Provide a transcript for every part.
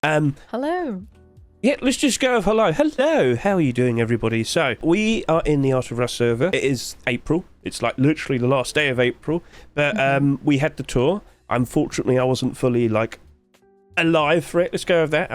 Hello. Yeah, let's just go with hello. Hello, how are you doing, everybody? So, we are in the Art of Rust server. It is April. It's like literally the last day of April. But we had the tour. Unfortunately, I wasn't fully, alive for it. Let's go with that.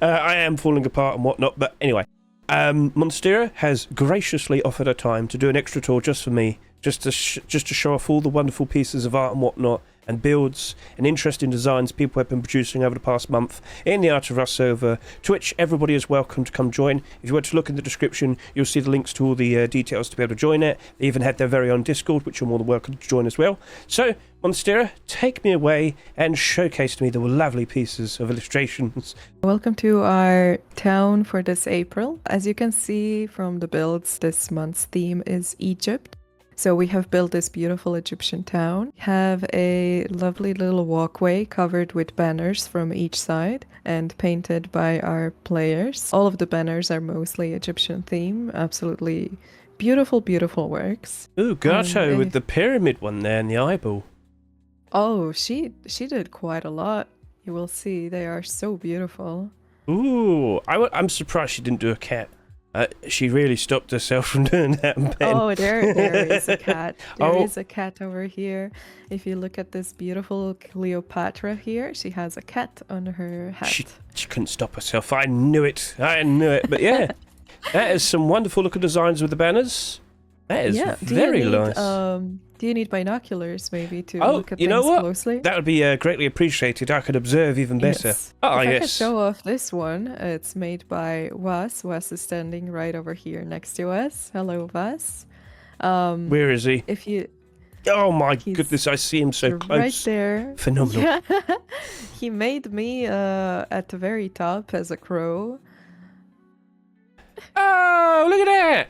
I am falling apart and whatnot. But anyway, Monstera has graciously offered her time to do an extra tour just for me, just to show off all the wonderful pieces of art and whatnot, and builds and interesting designs people have been producing over the past month in the Art of Rust server, to which everybody is welcome to come join. If you were to look in the description, you'll see the links to all the details to be able to join it. They even had their very own Discord, which you're more than welcome to join as well. So, Monstera, take me away and showcase to me the lovely pieces of illustrations. Welcome to our town for this April. As you can see from the builds, this month's theme is Egypt. So we have built this beautiful Egyptian town. We have a lovely little walkway covered with banners from each side and painted by our players. All of the banners are mostly Egyptian theme. Absolutely beautiful, beautiful works. Ooh, Gato with the pyramid one there and the eyeball. Oh, she did quite a lot. You will see they are so beautiful. Ooh, I'm surprised she didn't do a cat. She really stopped herself from doing that. Ben. Oh, there is a cat. There is a cat over here. If you look at this beautiful Cleopatra here, she has a cat on her hat. She couldn't stop herself. I knew it. But yeah, that is some wonderful looking designs with the banners. That is very nice. Do you need binoculars maybe to look at things closely? That would be greatly appreciated. I could observe even better. Yes. Oh, if I yes. could show off this one, it's made by Was. Was is standing right over here next to us. Hello, Was. Where is he? If you... Oh my goodness, I see him so close. Right there. Phenomenal. Yeah. He made me at the very top as a crow. Oh, look at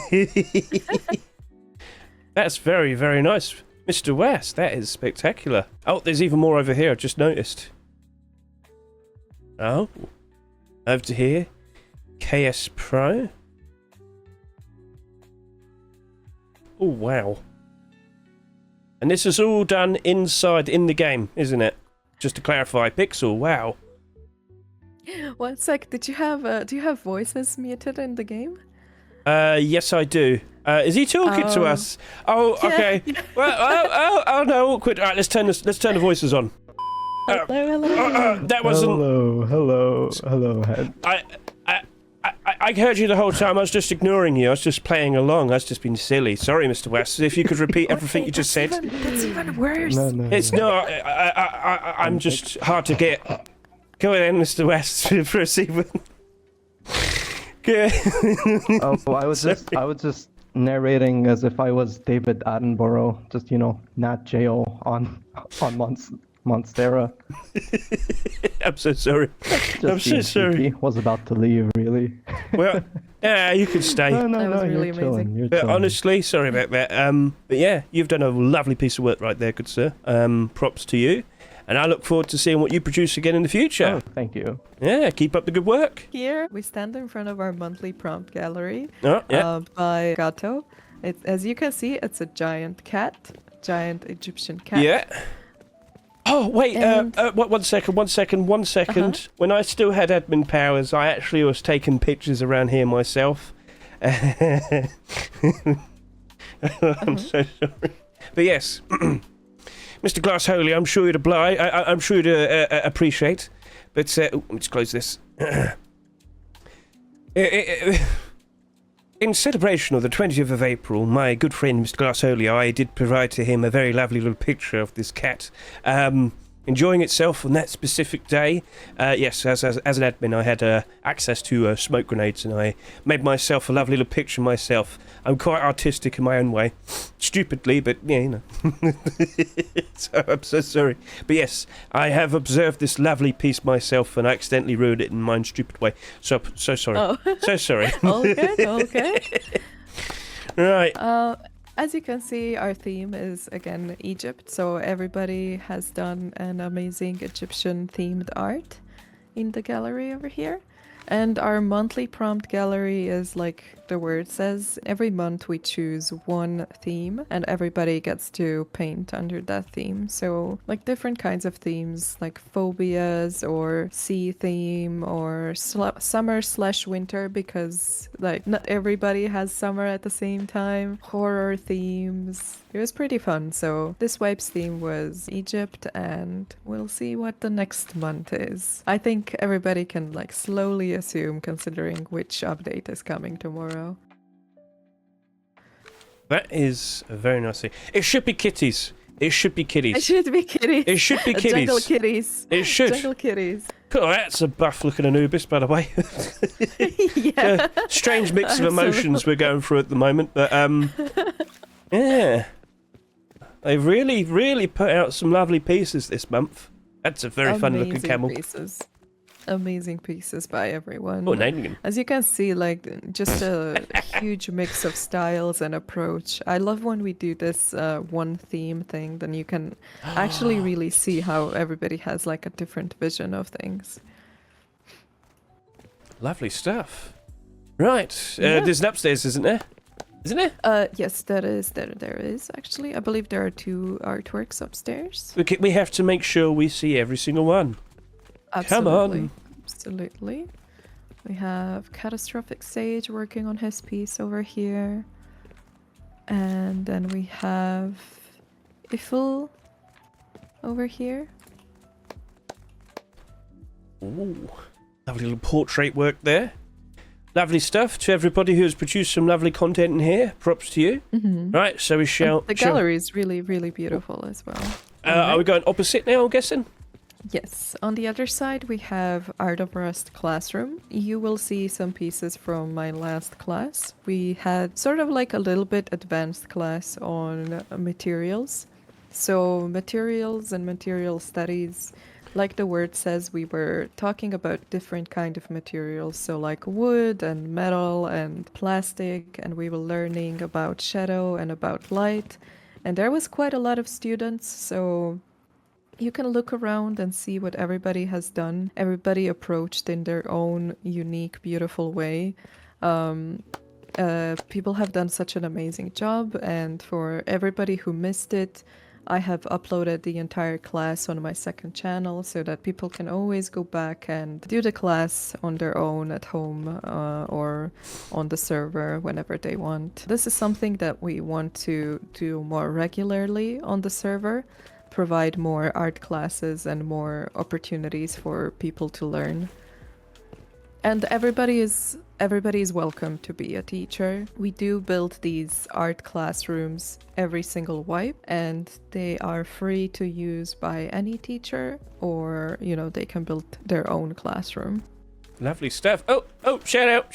that! That's very, very nice. Mr. West, that is spectacular. Oh, there's even more over here, I've just noticed. Oh, over to here. KS Pro. Oh, wow. And this is all done inside, in the game, isn't it? Just to clarify, Pixel, wow. 1 sec, do you have voices muted in the game? Yes, I do. Is he talking to us? Oh, okay. Yeah. Well, oh no, awkward. All right, let's turn the voices on. Hello. That wasn't. Hello, Hedge. I heard you the whole time. I was just ignoring you. I was just playing along. I was just being silly. Sorry, Mr. West. If you could repeat everything you just said. That's even worse. No. It's not. I'm just hard to get. Go ahead, Mr. West. Proceed with. I was just narrating as if I was David Attenborough, just Nat Geo on Monstera. I'm so sorry. I'm so sorry. Was about to leave, really. Well, yeah, you can stay. That was really you're chilling. amazing. You're But chilling. honestly, sorry about that. But yeah, you've done a lovely piece of work right there, good sir. Props to you. And I look forward to seeing what you produce again in the future. Oh, thank you. Yeah, keep up the good work. Here we stand in front of our monthly prompt gallery Oh, yeah. by Gato. As you can see, it's a giant cat, giant Egyptian cat. Yeah. Oh, wait, And- one second. When I still had admin powers, I actually was taking pictures around here myself. I'm so sorry. But yes, Mr. Glassholy, I'm sure you'd I'm sure you'd appreciate. But let me just close this. In celebration of the 20th of April, my good friend Mr. Glassholy, I did provide to him a very lovely little picture of this cat enjoying itself on that specific day. Yes, as an admin, I had access to smoke grenades, and I made myself a lovely little picture myself. I'm quite artistic in my own way. Stupidly, but yeah, So I'm so sorry. But yes, I have observed this lovely piece myself, and I accidentally ruined it in my own stupid way. So sorry. Oh. So sorry. Okay. Right. As you can see, our theme is again Egypt, so everybody has done an amazing Egyptian themed art in the gallery over here. And our monthly prompt gallery is like the word says. Every month we choose one theme and everybody gets to paint under that theme. So like different kinds of themes like phobias or sea theme or summer/winter because like not everybody has summer at the same time. Horror themes. It was pretty fun. So this wipe's theme was Egypt and we'll see what the next month is. I think everybody can like slowly assume considering which update is coming tomorrow. That is a very nice thing. It should be kitties. It should be kitties. It should be kitties. It should be kitties. Jungle kitties. It should. Jungle kitties. Cool, that's a buff-looking Anubis, by the way. Yeah. Strange mix of emotions we're going through at the moment, but yeah. They've really, really put out some lovely pieces this month. That's a very fun-looking camel. Amazing pieces by everyone. Oh, naming him. As you can see, like just a huge mix of styles and approach. I love when we do this one theme thing, then you can actually really see how everybody has like a different vision of things. Lovely stuff. Right, Yeah. there's an upstairs, isn't there? Isn't there? Yes, there is actually. I believe there are 2 artworks upstairs. We have to make sure we see every single one. Absolutely. Come on. Absolutely. We have Catastrophic Sage working on his piece over here. And then we have Ifil over here. Ooh, lovely little portrait work there. Lovely stuff to everybody who has produced some lovely content in here. Props to you. Mm-hmm. Right, so we shall... The gallery is really, really beautiful as well. Are we going opposite now, I'm guessing? Yes. On the other side, we have Art of Rust Classroom. You will see some pieces from my last class. We had sort of like a little bit advanced class on materials. So materials and material studies, like the word says, we were talking about different kind of materials. So like wood and metal and plastic, and we were learning about shadow and about light. And there was quite a lot of students, so you can look around and see what everybody has done. Everybody approached in their own unique, beautiful way. People have done such an amazing job, and for everybody who missed it, I have uploaded the entire class on my second channel so that people can always go back and do the class on their own at home or on the server whenever they want. This is something that we want to do more regularly on the server. Provide more art classes and more opportunities for people to learn. And everybody is welcome to be a teacher. We do build these art classrooms every single wipe, and they are free to use by any teacher, or they can build their own classroom. Lovely stuff. Oh, shout out.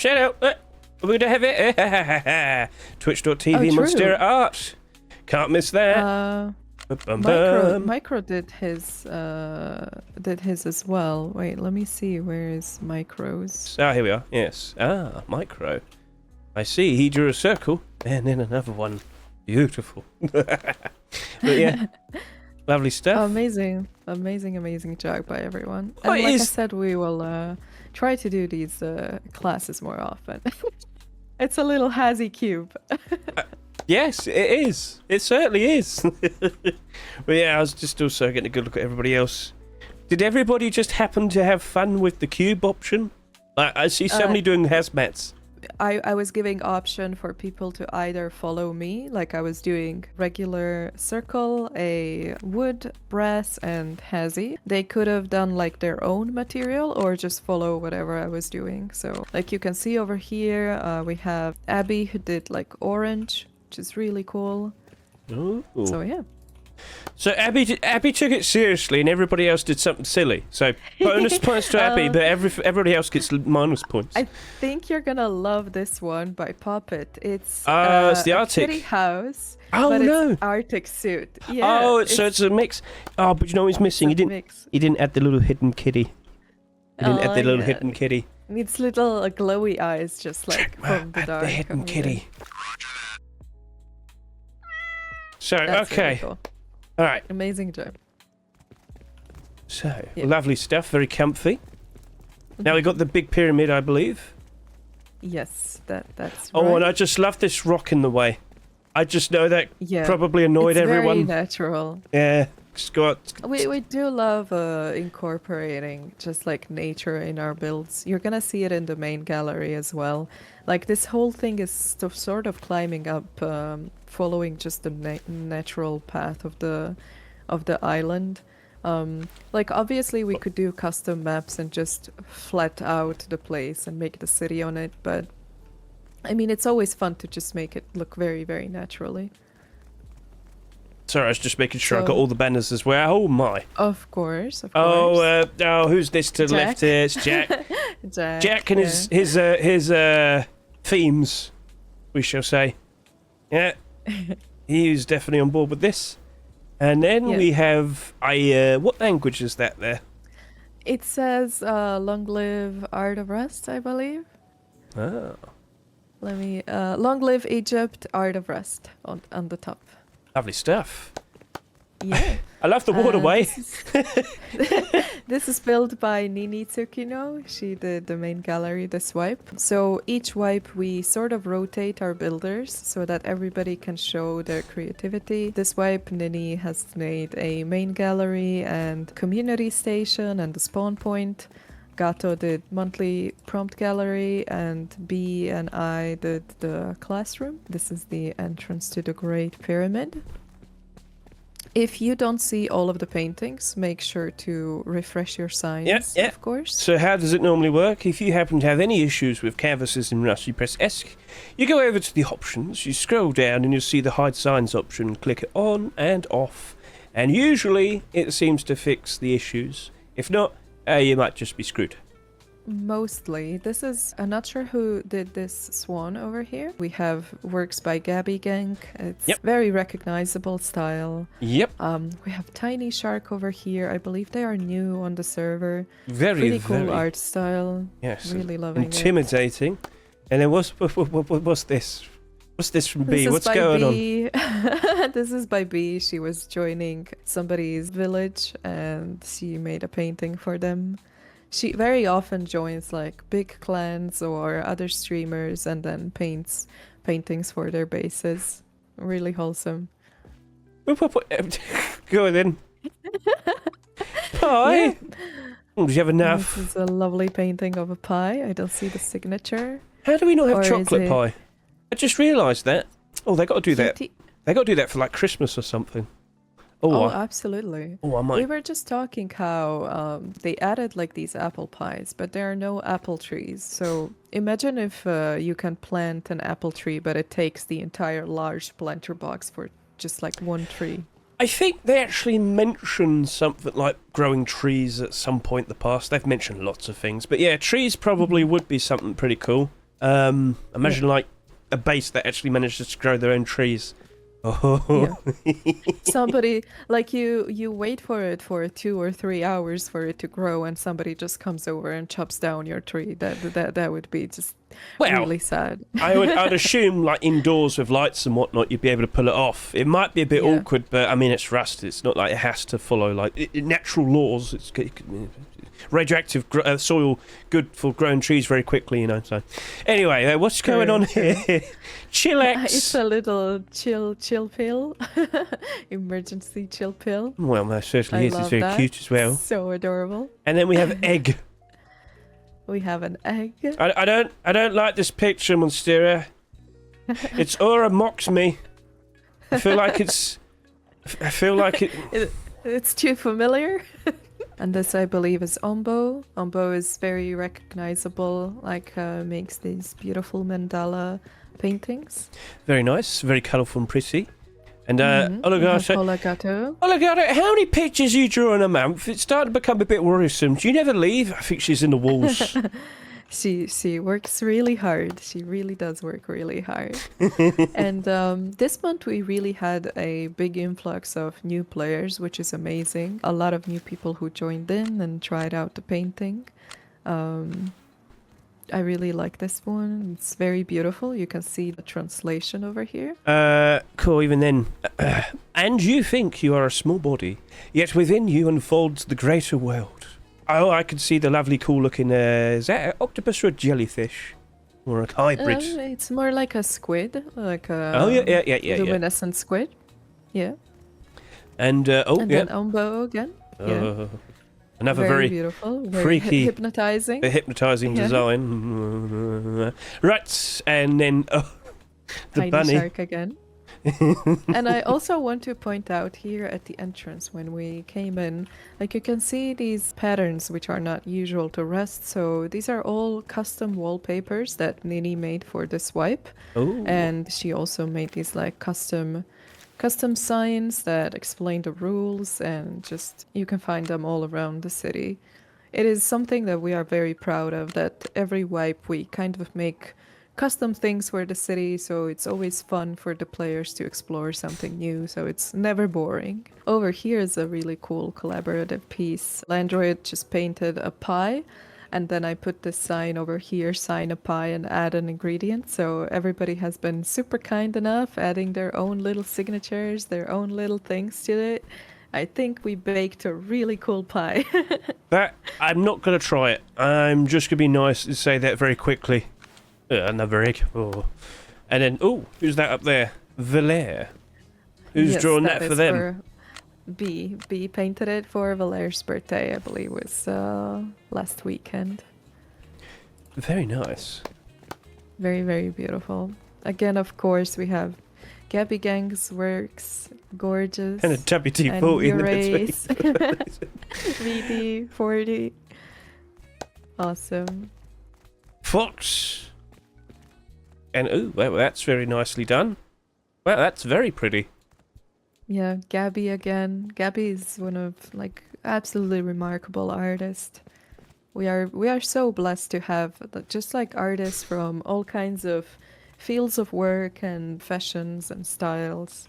We're gonna have it. Twitch.tv Monstera Art. Can't miss that. Micro did his as well. Wait, let me see. Where is Micro's? Ah, here we are. Yes. Ah, Micro. I see. He drew a circle and then another one. Beautiful. But yeah, lovely stuff. Amazing job by everyone. And like I said, we will try to do these classes more often. It's a little hazy cube. Yes, it is. It certainly is. But yeah, I was just also getting a good look at everybody else. Did everybody just happen to have fun with the cube option? I see somebody doing hazmats. I was giving option for people to either follow me, like I was doing regular circle, a wood, brass, and hazy. They could have done like their own material or just follow whatever I was doing. So like you can see over here, we have Abby who did like orange, which is really cool. Ooh. So yeah. So Abby took it seriously, and everybody else did something silly. So bonus points to Abby, but everybody else gets minus points. I think you're gonna love this one by Puppet. It's it's the Arctic kitty house. Oh but no! It's Arctic suit. Yeah. Oh, so it's a mix. Oh, but you know what he's missing? He didn't add the little hidden kitty. He didn't add the little hidden kitty. It's little glowy eyes, just like from the dark. The hidden kitty. So That's okay. really cool. All right. Amazing job. So, lovely stuff, very comfy. Now we got the big pyramid, I believe. Yes, that's Oh, right. and I just love this rock in the way. I just know that Yeah, probably annoyed it's everyone. very natural. Yeah, Scott. We do love incorporating just like nature in our builds. You're gonna see it in the main gallery as well. Like this whole thing is sort of climbing up, following just the natural path of the island. Like obviously we could do custom maps and just flat out the place and make the city on it, but I mean it's always fun to just make it look very, very naturally. Sorry, I was just making sure I got So- all the banners as well. Oh my. Of course, of Oh, course. who's this to the left Jack. here? It's Jack. Jack and yeah. his themes, we shall say. Yeah, he's definitely on board with this. And then Yeah. we have what language is that there? It says long live Art of Rust, I believe. Oh, Let me long live Egypt, Art of Rust on the top. lovely stuff. Yeah. I love the waterway. This is built by Nini Tsukino. She did the main gallery, this wipe. So each wipe we sort of rotate our builders so that everybody can show their creativity. This wipe Nini has made a main gallery and community station and the spawn point. Gato did monthly prompt gallery and B and I did the classroom. This is the entrance to the Great Pyramid. If you don't see all of the paintings, make sure to refresh your signs, yeah. of course. So how does it normally work? If you happen to have any issues with canvases in Rust, you press S, you go over to the options, you scroll down and you'll see the hide signs option, click it on and off, and usually it seems to fix the issues. If not, you might just be screwed. Mostly. This is, I'm not sure who did this swan over here. We have works by Gabby Gang. It's Yep. very recognizable style. Yep, We have Tiny Shark over here. I believe they are new on the server. very, Pretty cool very, art style. yes, Really loving it. intimidating. And then what's this? What's this from B? This is What's by going on? B. This is by B. She was joining somebody's village and she made a painting for them. She very often joins like big clans or other streamers and then paints paintings for their bases. Really wholesome. Go on then. Pie? Yeah. Oh, did you have enough? This is a lovely painting of a pie. I don't see the signature. How do we not have Or is chocolate it- pie? I just realised that. Oh, they got to do that. Cutie- They got to do that for like Christmas or something. Oh, I absolutely. might. We were just talking how they added like these apple pies, but there are no apple trees. So imagine if you can plant an apple tree, but it takes the entire large planter box for just like one tree. I think they actually mentioned something like growing trees at some point in the past. They've mentioned lots of things, but yeah, trees probably would be something pretty cool. Imagine like a base that actually manages to grow their own trees. Oh, Somebody like you wait for it for 2 or 3 hours for it to grow, and somebody just comes over and chops down your tree. That would be just well, really sad. I'd assume like indoors with lights and whatnot, you'd be able to pull it off. It might be a bit Yeah. awkward, but I mean it's Rust. It's not like it has to follow like natural laws. It's radioactive soil, good for growing trees very quickly, you know. So anyway, what's going on here? It's Chillax. a little chill pill, emergency chill pill. Well, that certainly I is. It's love very that. cute as well. So adorable. And then we have egg. We have an egg. I don't like this picture, Monstera. Its aura mocks me. I feel like it. It's too familiar. And this, I believe, is Ombo. Ombo is very recognizable, like makes these beautiful mandala paintings. Very nice, very colourful and pretty. And We have Oligato. Olagato. Oligato, how many pictures you draw in a month? It's starting to become a bit worrisome. Do you never leave? I think she's in the walls. She works really hard. She really does work really hard. And this month we really had a big influx of new players, which is amazing. A lot of new people who joined in and tried out the painting. I really like this one. It's very beautiful. You can see the translation over here. Cool, even then. And you think you are a small body, yet within you unfolds the greater world. Oh, I can see the lovely, cool-looking. Is that an octopus or a jellyfish, or a hybrid? It's more like a squid, like a Oh yeah. luminescent squid. Yeah. And And then Umbo again. Yeah. Another very very beautiful, very freaky, hypnotizing. a hypnotizing Yeah. design. Right, and then the Tiny bunny. shark again. And I also want to point out here at the entrance when we came in, like you can see these patterns which are not usual to Rust. So these are all custom wallpapers that Nini made for the swipe. Oh, And she also made these like custom signs that explain the rules, and just you can find them all around the city. It is something that we are very proud of, that every wipe we kind of make custom things for the city, so it's always fun for the players to explore something new, so it's never boring. Over here is a really cool collaborative piece. Landroid just painted a pie, and then I put this sign over here, sign a pie, and add an ingredient. So everybody has been super kind enough, adding their own little signatures, their own little things to it. I think we baked a really cool pie. that I'm not gonna try it. I'm just gonna be nice and say that very quickly. Another egg. Oh. And then, who's that up there? Valere. Who's Yes, drawn that for them? For B painted it for Valaire's birthday, I believe was last weekend. Very nice. Very, very beautiful. Again, of course, we have Gabby Gang's works, gorgeous. And a WD-40 in between. VD40. Awesome. Fox. And, well, that's very nicely done. Well, that's very pretty. Yeah, Gabby again. Gabby is one of like absolutely remarkable artist. We are so blessed to have just like artists from all kinds of fields of work and fashions and styles.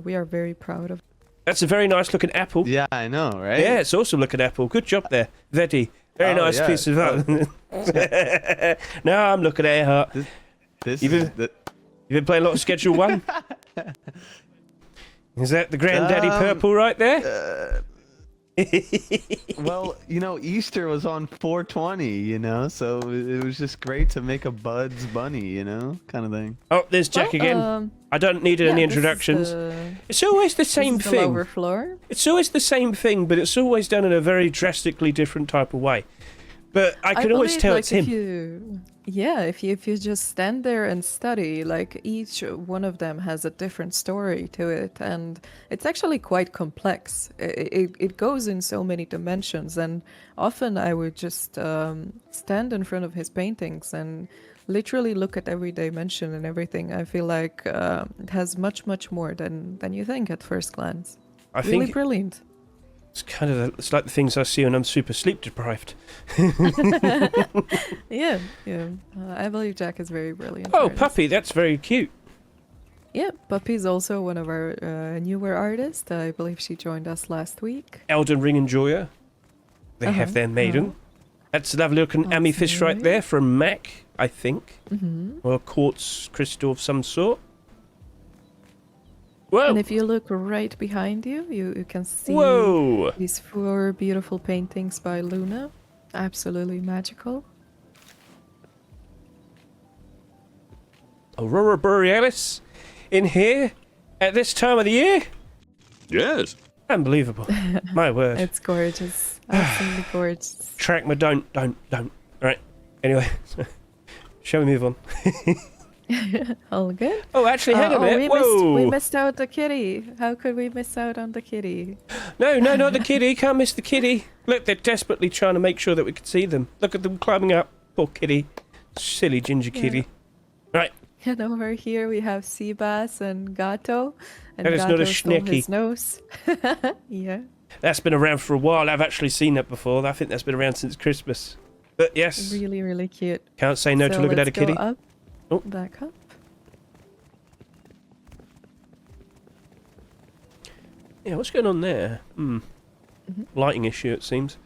We are very proud of. That's a very nice looking apple. Yeah, I know, right? Yeah, it's awesome looking apple. Good job there, Vedi. Very Oh, nice yeah. piece of art. Now I'm looking at her. This You've is been playing a lot of Schedule 1? Is that the Granddaddy Purple right there? well, Easter was on 420, so it was just great to make a Bud's bunny, kind of thing. Oh, there's Jack again. I don't need any introductions. It's always the same the thing. lower floor. It's always the same thing, but it's always done in a very drastically different type of way. But I can always believe, tell like, it's him. If you just stand there and study, like each one of them has a different story to it, and it's actually quite complex. It goes in so many dimensions, and often I would just stand in front of his paintings and literally look at every dimension and everything. I feel like it has much more than you think at first glance. I Really think brilliant. it's like the things I see when I'm super sleep deprived. Yeah. I believe Jack is very brilliant. Oh, artist. Puppy, that's very cute. Yeah, Puppy's also one of our newer artists. I believe she joined us last week. Elden Ring Enjoyer. They have their maiden. That's a lovely looking amethyst right there from Mac, I think. Mm-hmm. Or a quartz crystal of some sort. Whoa! And if you look right behind you, you can see Whoa! these 4 beautiful paintings by Luna. Absolutely magical. Aurora Borealis in here at this time of the year? Yes. Unbelievable. My word. It's gorgeous. Absolutely gorgeous. Track my don't. Alright. Anyway. Shall we move on? All good? Oh, actually, hang a minute. We missed out the kitty. How could we miss out on the kitty? No, not the kitty. Can't miss the kitty. Look, they're desperately trying to make sure that we can see them. Look at them climbing up. Poor kitty. Silly ginger kitty. Right. And over here we have sea bass and Gato. And That is not a Gato stole schnecky. his nose. Yeah. That's been around for a while. I've actually seen that before. I think that's been around since Christmas. But yes, Really, really cute. can't say no to looking at a kitty. Let's go up, Oh. back up. Yeah, what's going on there? Lighting issue, it seems.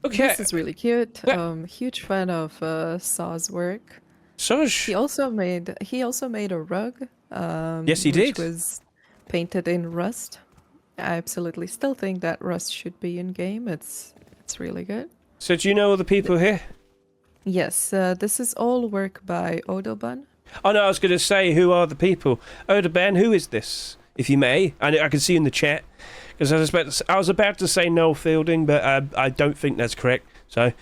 Okay. This is really cute. Yeah. Huge fan of Saw's work. Soj. He also made a rug. Yes, he which did. Was painted in rust, I absolutely still think that Rust should be in game. It's really good. So do you know all the people here? Yes, this is all work by Odoban. Oh no, I was going to say, who are the people? Odaban, who is this, if you may? I can see in the chat, because I was about to say Noel Fielding, but I don't think that's correct. So,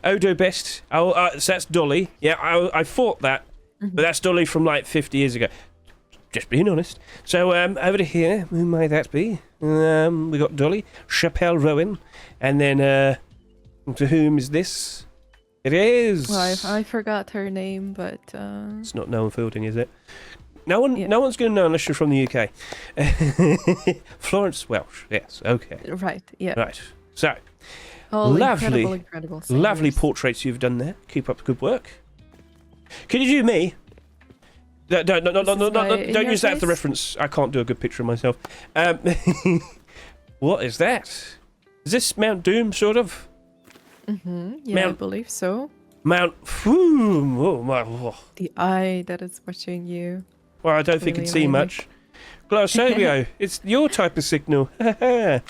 Odo Best. Oh, so that's Dolly. Yeah, I thought that, but that's Dolly from like 50 years ago. Just being honest. So over to here, who might that be? We got Dolly, Chappelle Rowan, and then to whom is this? It is. Well, I forgot her name, but It's not Noel Fielding, is it? No one's going to know unless you're from the UK. Florence Welsh. Yes. Okay. right, yeah. Right. So All lovely, incredible lovely singers. portraits you've done there. Keep up the good work. Can you do me? Don't in use your that as the face? reference. I can't do a good picture of myself. What is that? Is this Mount Doom, sort of? Yeah, I believe so. Mount... Oh, my... Oh. The eye that is watching you. Well, I don't think Really you'd see amazing. much. Glossolio, it's your type of signal. Right.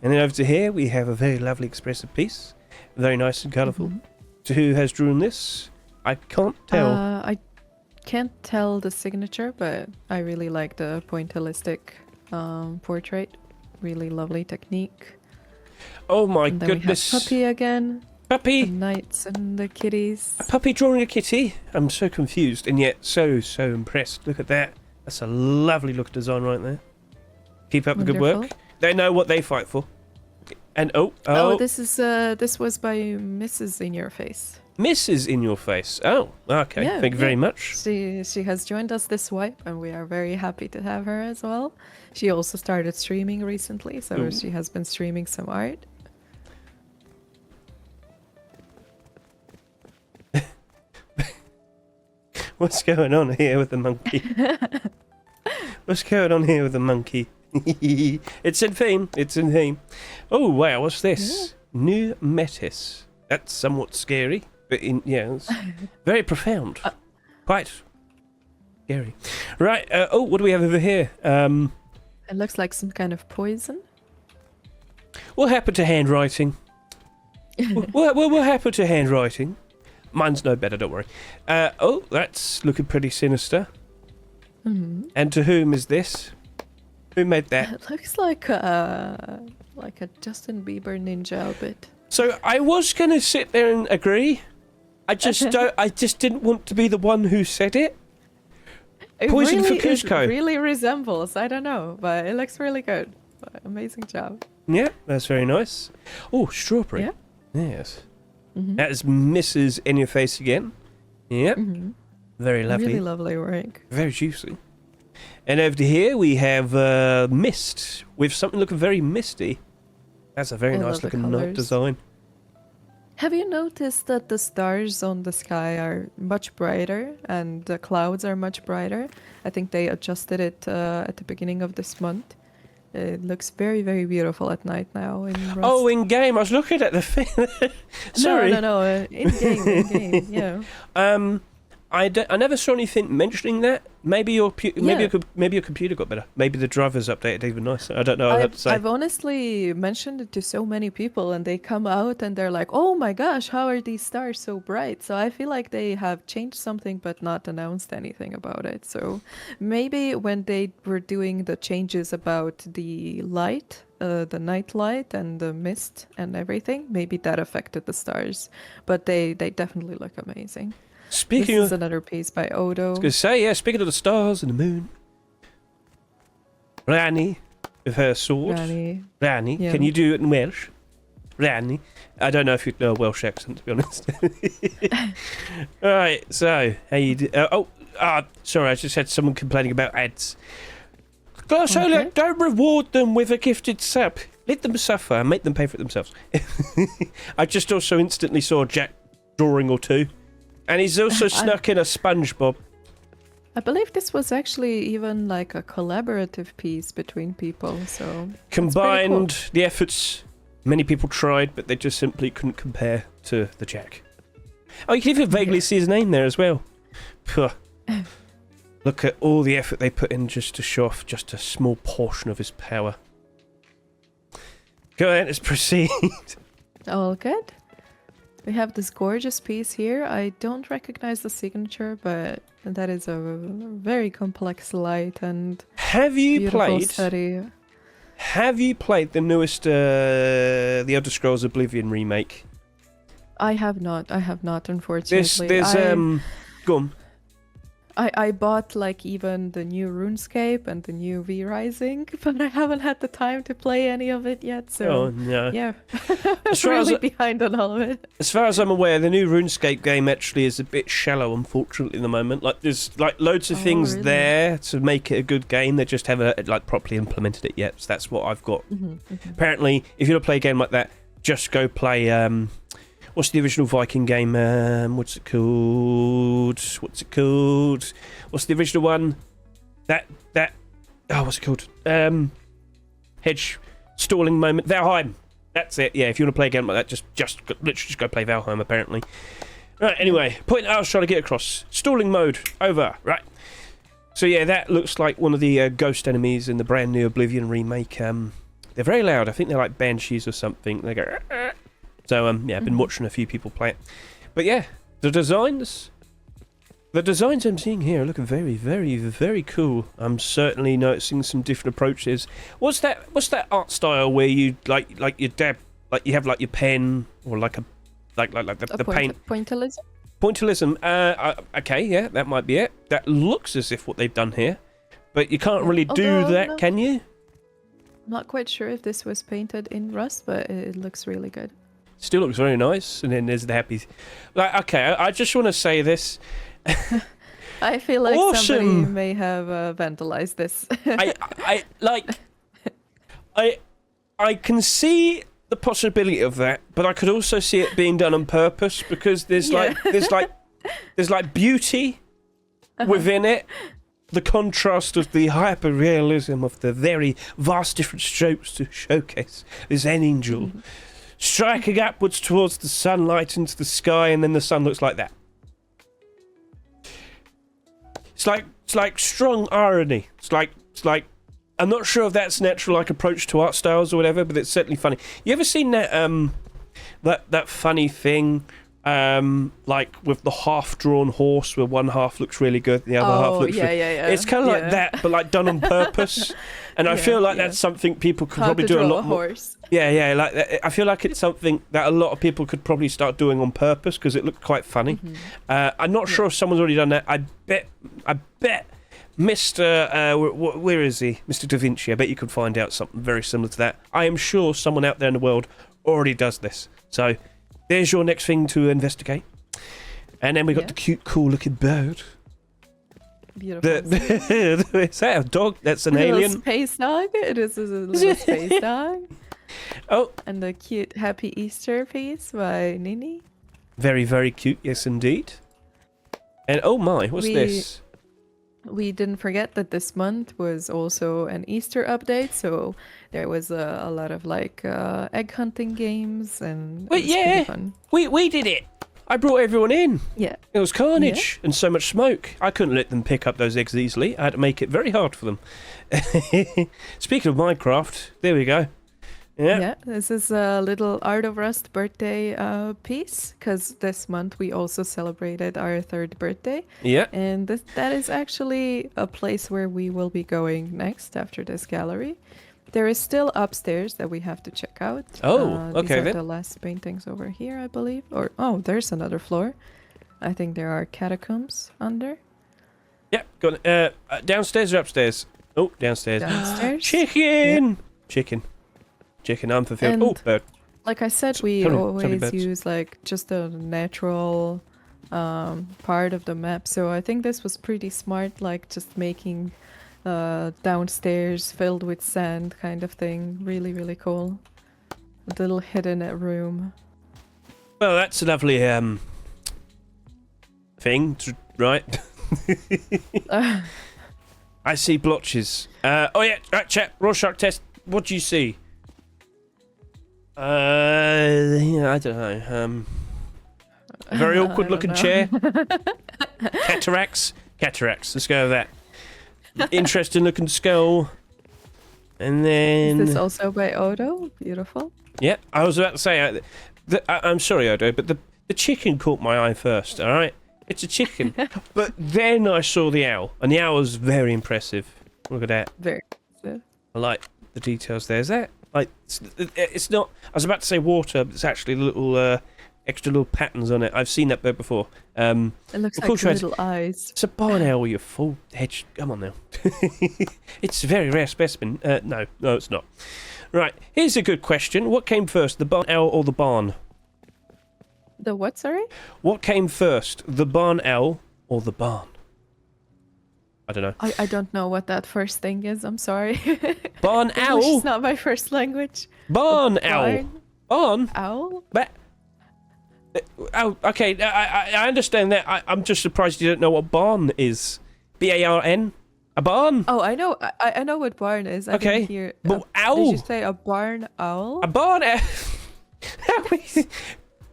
And then over to here, we have a very lovely expressive piece. Very nice and colourful. To who has drawn this? I can't tell. I can't tell the signature, but I really like the pointillistic portrait. Really lovely technique. Oh my And then goodness. we have Puppy again. The Puppy! knights and the kitties. A puppy drawing a kitty? I'm so confused and yet so impressed. Look at that. That's a lovely look design right there. Keep up the good work. Wonderful. They know what they fight for. And Oh, this was by Mrs. In Your Face. Mrs. In Your Face. Oh, okay. Yeah, Thank you very much. She has joined us this swipe, and we are very happy to have her as well. She also started streaming recently, so Ooh. she has been streaming some art. What's going on here with the monkey? What's going on here with the monkey? It's in theme. It's in theme. Oh, wow. What's this? New Metis. That's somewhat scary, but it's very profound. Quite scary. Right. What do we have over here? It looks like some kind of poison. What happened to handwriting? What happened to handwriting? Mine's no better, don't worry. That's looking pretty sinister. And to whom is this? Who made that? It looks like a Justin Bieber ninja a bit. So I was going to sit there and agree. I just didn't want to be the one who said it. It Poison really for Cusco. It really resembles. I don't know, but it looks really good. Amazing job. Yeah, that's very nice. Oh, strawberry. Yeah. Yes. That is Mrs. In Your Face again. Yep. Very lovely. Really lovely work. Very juicy. And over to here we have Mist with something looking very misty. That's a very I love nice the looking night colours. design. Have you noticed that the stars on the sky are much brighter and the clouds are much brighter? I think they adjusted it at the beginning of this month. It looks very, very beautiful at night now in Rust. Oh, in game. I was looking at the thing. Sorry. No. In game, yeah. I never saw anything mentioning that. Maybe your computer got better. Maybe the drivers updated even nicer. I don't know. I have to say. I've honestly mentioned it to so many people, and they come out and they're like, "Oh my gosh, how are these stars so bright?" So I feel like they have changed something but not announced anything about it. So maybe when they were doing the changes about the light, the night light and the mist and everything, maybe that affected the stars. But they definitely look amazing. Speaking This of, is another piece by Odo. I was going to say, yeah, speaking of the stars and the moon, Rani with her sword. Rani. yeah. Can you do it in Welsh? Rani. I don't know if you know a Welsh accent, to be honest. Alright, so, how you do... sorry, I just had someone complaining about ads. Glossolio, Okay. don't reward them with a gifted sub. Let them suffer and make them pay for it themselves. I just also instantly saw Jack drawing or two. And he's also snuck in a SpongeBob. I believe this was actually even like a collaborative piece between people, so... Combined the efforts, many people tried, but they just simply couldn't compare to the Jack. Oh, you can even vaguely see his name there as well. Puh. Look at all the effort they put in just to show off just a small portion of his power. Go ahead, let's proceed. All good. We have this gorgeous piece here. I don't recognize the signature, but that is a very complex light and Have you beautiful played? study. Have you played the newest The Elder Scrolls Oblivion remake? I have not, unfortunately. There's go on. I bought like even the new RuneScape and the new V-Rising, but I haven't had the time to play any of it yet, so Oh no. yeah. As far as really behind on all of it. As far as I'm aware, the new RuneScape game actually is a bit shallow, unfortunately, at the moment. Like, there's like loads of things really? there to make it a good game. They just haven't like properly implemented it yet. So that's what I've got. Apparently, if you want to play a game like that, just go play. What's the original Viking game? What's it called? What's the original one? That. Oh, what's it called? Hedge stalling moment. Valheim. That's it. Yeah, if you want to play a game like that, literally just go play Valheim. Apparently. Right. Anyway, point I was trying to get across. Stalling mode over. Right. So yeah, that looks like one of the ghost enemies in the brand new Oblivion remake. They're very loud. I think they're like banshees or something. They go. So yeah, I've been watching a few people play it. But yeah, the designs I'm seeing here are looking very, very, very cool. I'm certainly noticing some different approaches. What's that art style where you like your dab, like you have like your pen or like the paint Pointillism? Pointillism. Okay, yeah, that might be it. That looks as if what they've done here, but you can't really do that, no. can you? I'm not quite sure if this was painted in Rust, but it looks really good. Still looks very nice, and then there's the happy. Like, okay, I just want to say this. I feel like Awesome. somebody may have vandalized this. I can see the possibility of that, but I could also see it being done on purpose because there's like beauty within it. The contrast of the hyper realism of the very vast different strokes to showcase this angel. Striking upwards towards the sunlight into the sky, and then the sun looks like that. It's like strong irony. It's like I'm not sure if that's natural like approach to art styles or whatever, but it's certainly funny. You ever seen that that funny thing like with the half-drawn horse where one half looks really good and the other half looks yeah. It's kind of like that, but like done on purpose. And I feel like that's something people could probably do a lot more. Horse. Yeah, like that. I feel like it's something that a lot of people could probably start doing on purpose because it looked quite funny. I'm not sure if someone's already done that. I bet Mr. Where is he? Mr. Da Vinci. I bet you could find out something very similar to that. I am sure someone out there in the world already does this. So there's your next thing to investigate. And then we got the cute, cool-looking bird. Beautiful. Is that a dog? That's an little alien. Space dog. It is a little space dog. Oh. And the cute Happy Easter piece by Nini. Very, very cute. Yes, indeed. And oh my, what's this? We didn't forget that this month was also an Easter update, so there was a lot of like egg hunting games and Wait, it was pretty yeah, fun. we did it. I brought everyone in. Yeah. It was carnage and so much smoke. I couldn't let them pick up those eggs easily. I had to make it very hard for them. Speaking of Minecraft, there we go. Yeah. This is a little Art of Rust birthday piece, because this month we also celebrated our 3rd birthday. Yeah. And that is actually a place where we will be going next after this gallery. There is still upstairs that we have to check out. Oh, these okay are then. the last paintings over here, I believe. Or there's another floor. I think there are catacombs under. Yeah. Got downstairs or upstairs? Oh, downstairs. Downstairs. Chicken. Chicken. I'm fulfilled. And Oh, bird. like I said, we Tell me always birds. use like just a natural part of the map. So I think this was pretty smart, like just making downstairs filled with sand kind of thing. Really, really cool. A little hidden room. Well, that's a lovely thing, right? I see blotches. Oh yeah, right, chat. Rorschach test. What do you see? Yeah, I don't know. A very awkward looking chair. Cataracts. Let's go with that. interesting looking skull. And then... Is this also by Odo? Beautiful. Yeah, I was about to say, I'm sorry, Odo, but the chicken caught my eye first, alright? It's a chicken. But then I saw the owl, and the owl was very impressive. Look at that. Very impressive. I like the details there. Is that, like, it's not, I was about to say water, but it's actually little, extra little patterns on it. I've seen that bird before. It looks like little eyes. It's a barn owl, you fool. Hedge, come on now. It's a very rare specimen. No, it's not. Right, here's a good question. What came first, the barn owl or the barn? The what, sorry? What came first, the barn owl or the barn? I don't know. I don't know what that first thing is, I'm sorry. Barn owl? English is not my first language. Barn owl. Barn? Owl? But, oh, okay, I understand that. I'm just surprised you don't know what barn is. B-A-R-N? A barn? Oh, I know what barn is. I Okay, didn't hear, but owl? Did you say a barn owl? A barn owl?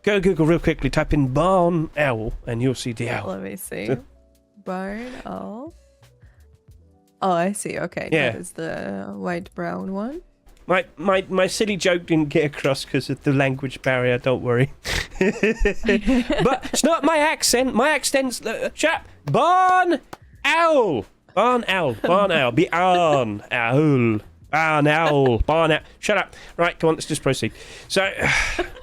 Go Google real quickly, type in barn owl, and you'll see the owl. Let me see. Barn owl. Oh, I see. Okay, Yeah. that is the white-brown one. My silly joke didn't get across because of the language barrier, don't worry. But it's not my accent. My accent's... shut up. Barn owl. Barn owl. Barn owl. Barn owl. Barn owl. Barn owl. Shut up. Right, come on, let's just proceed. So,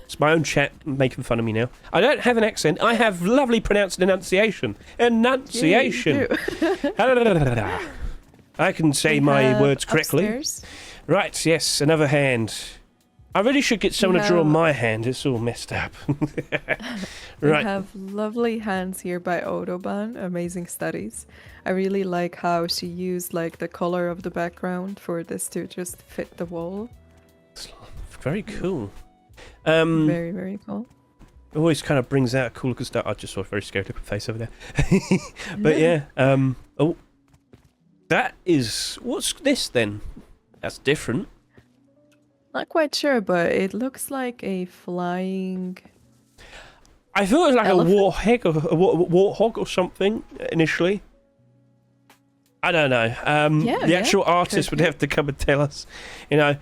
it's my own chat making fun of me now. I don't have an accent. I have lovely pronounced enunciation. Enunciation. Yeah, I can say my words correctly. Upstairs. Right, yes, another hand. I really should get someone to draw my hand. It's all messed up. We Right. have lovely hands here by Odoban. Amazing studies. I really like how she used like the color of the background for this to just fit the wall. Very cool. Very, very cool. Always kind of brings out a cool looking stuff. I just saw a very scary looking face over there. But yeah, oh. That is... What's this then? That's different. Not quite sure, but it looks like a flying... I thought it was like Elephant? a warthog or something initially. I don't know. The actual artist would have to come and tell us. You know,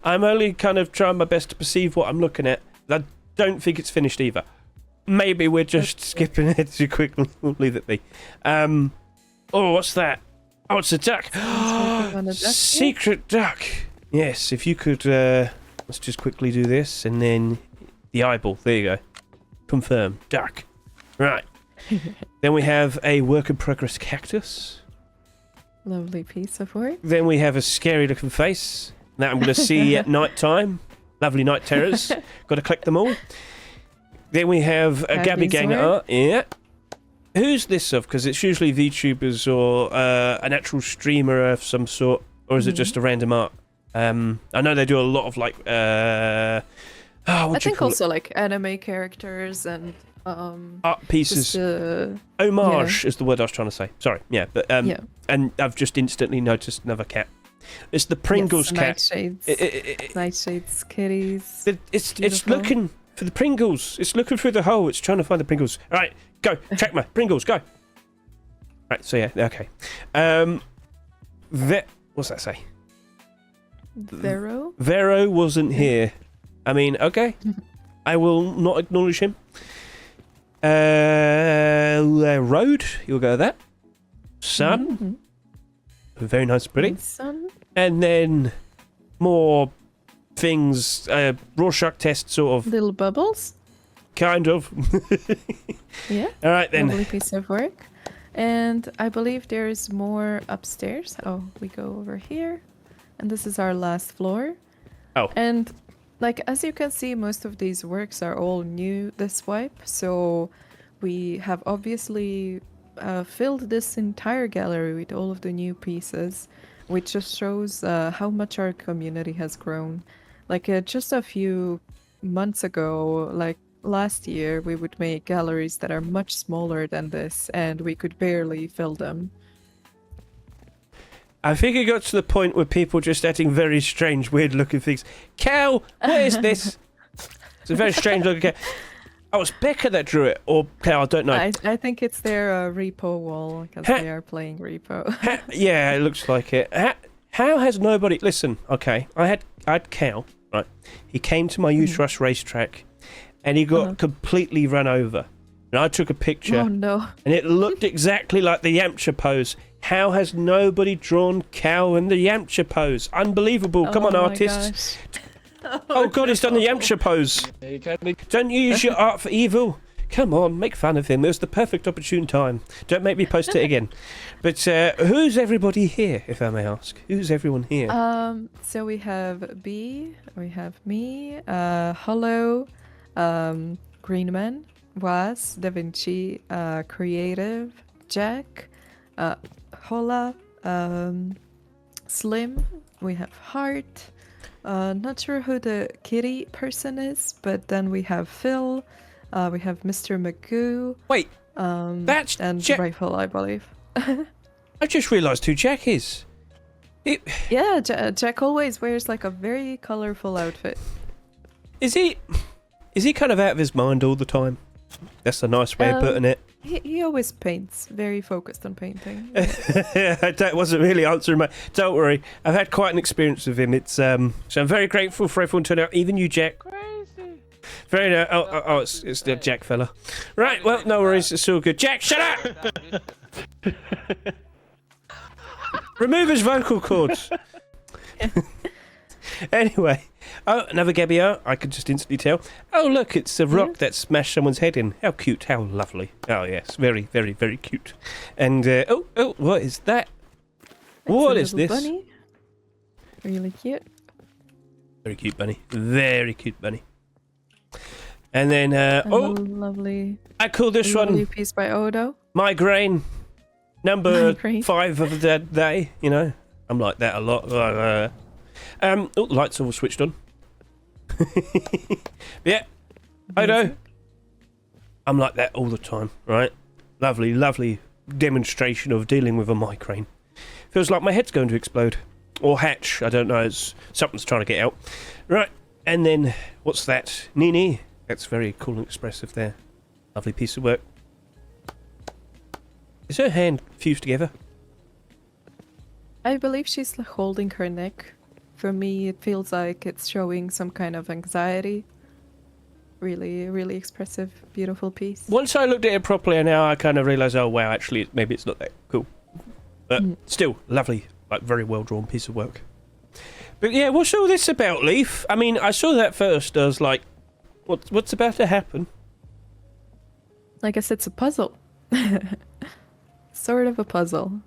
I'm only kind of trying my best to perceive what I'm looking at. I don't think it's finished either. Maybe we're just skipping ahead too quickly. We'll leave it be. Oh, what's that? Oh, it's a duck. Secret duck. Yes, if you could, let's just quickly do this, and then the eyeball. There you go. Confirm. Duck. Right. Then we have a work in progress cactus. Lovely piece of work. Then we have a scary looking face that I'm going to see at night time. Lovely night terrors. Got to collect them all. Then we have a Gabby Ganger art. Yeah. Who's this of? Because it's usually VTubers or an actual streamer of some sort, or is it just a random art? I know they do a lot of like. I think also like anime characters and art pieces. Homage is the word I was trying to say. Sorry, yeah, but and I've just instantly noticed another cat. It's the Pringles cat. Nightshades kitties. It's looking for the Pringles. It's looking through the hole. It's trying to find the Pringles. All right, go check my Pringles. Go. Right, so yeah, okay. What's that say? Vero wasn't here. I mean, okay. I will not acknowledge him. Road, you'll go that. Sun. Very nice, pretty. Sun. And then more things. Rorschach test, sort of. Little bubbles. Kind of. Yeah. All right then. Lovely piece of work. And I believe there's more upstairs. Oh, we go over here. And this is our last floor. Oh. And like, as you can see, most of these works are all new this wipe. So we have obviously filled this entire gallery with all of the new pieces, which just shows how much our community has grown. Like just a few months ago, like last year, we would make galleries that are much smaller than this, and we could barely fill them. I think it got to the point where people just adding very strange, weird-looking things. Cow, what is this? It's a very strange looking cow. Oh, it's Becca that drew it, or I don't know. I think it's their repo wall because they are playing repo. Yeah, it looks like it. How has nobody... Listen, okay, I had Cal, right? He came to my Youth Rush racetrack, and he got completely run over. And I took a picture, Oh no. and it looked exactly like the Yamcha pose. How has nobody drawn Cal in the Yamcha pose? Unbelievable. Come on, my artists. gosh. Oh, God, he's done the Yamcha pose. Don't you use your art for evil. Come on, make fun of him. It was the perfect opportune time. Don't make me post it again. But who's everybody here, if I may ask? Who's everyone here? So we have B, we have me, Hollow, Greenman, Was, Da Vinci, Creative, Jack, Hola, Slim, we have Heart, not sure who the kitty person is, but then we have Phil, we have Mr. Magoo, Wait, that's and Jack. Rifle, I believe. I just realised who Jack is. Yeah, Jack always wears like a very colorful outfit. Is he kind of out of his mind all the time? That's a nice way of putting it. He always paints, very focused on painting. That wasn't really answering my... Don't worry, I've had quite an experience with him. It's so I'm very grateful for everyone turning out, even you, Jack. Crazy. Very nice. It's the Jack fella. Right, well, no worries, it's all good. Jack, shut up! Remove his vocal cords. Anyway, another Gabbia. I could just instantly tell. Oh, look, it's a rock that smashed someone's head in. How cute, how lovely. Oh, yes, very, very, very cute. And, what is that? What is this? Bunny. Really cute. Very cute bunny. Very cute bunny. And then, And a lovely, I call this lovely one piece by Odo. Migraine. Number Migraine. 5 of the day, you know. I'm like that a lot. Lights all switched on. Yeah, I know. I'm like that all the time, right? Lovely, lovely demonstration of dealing with a migraine. Feels like my head's going to explode. Or hatch, I don't know. Something's trying to get out. Right, and then, what's that? Nini. That's very cool and expressive there. Lovely piece of work. Is her hand fused together? I believe she's holding her neck. For me, it feels like it's showing some kind of anxiety. Really, really expressive, beautiful piece. Once I looked at it properly, and now I kind of realise, oh wow, actually, maybe it's not that cool. But still, lovely, like very well drawn piece of work. But yeah, what's all this about, Leaf? I mean, I saw that first. I was like, what's about to happen? I guess it's a puzzle. Sort of a puzzle.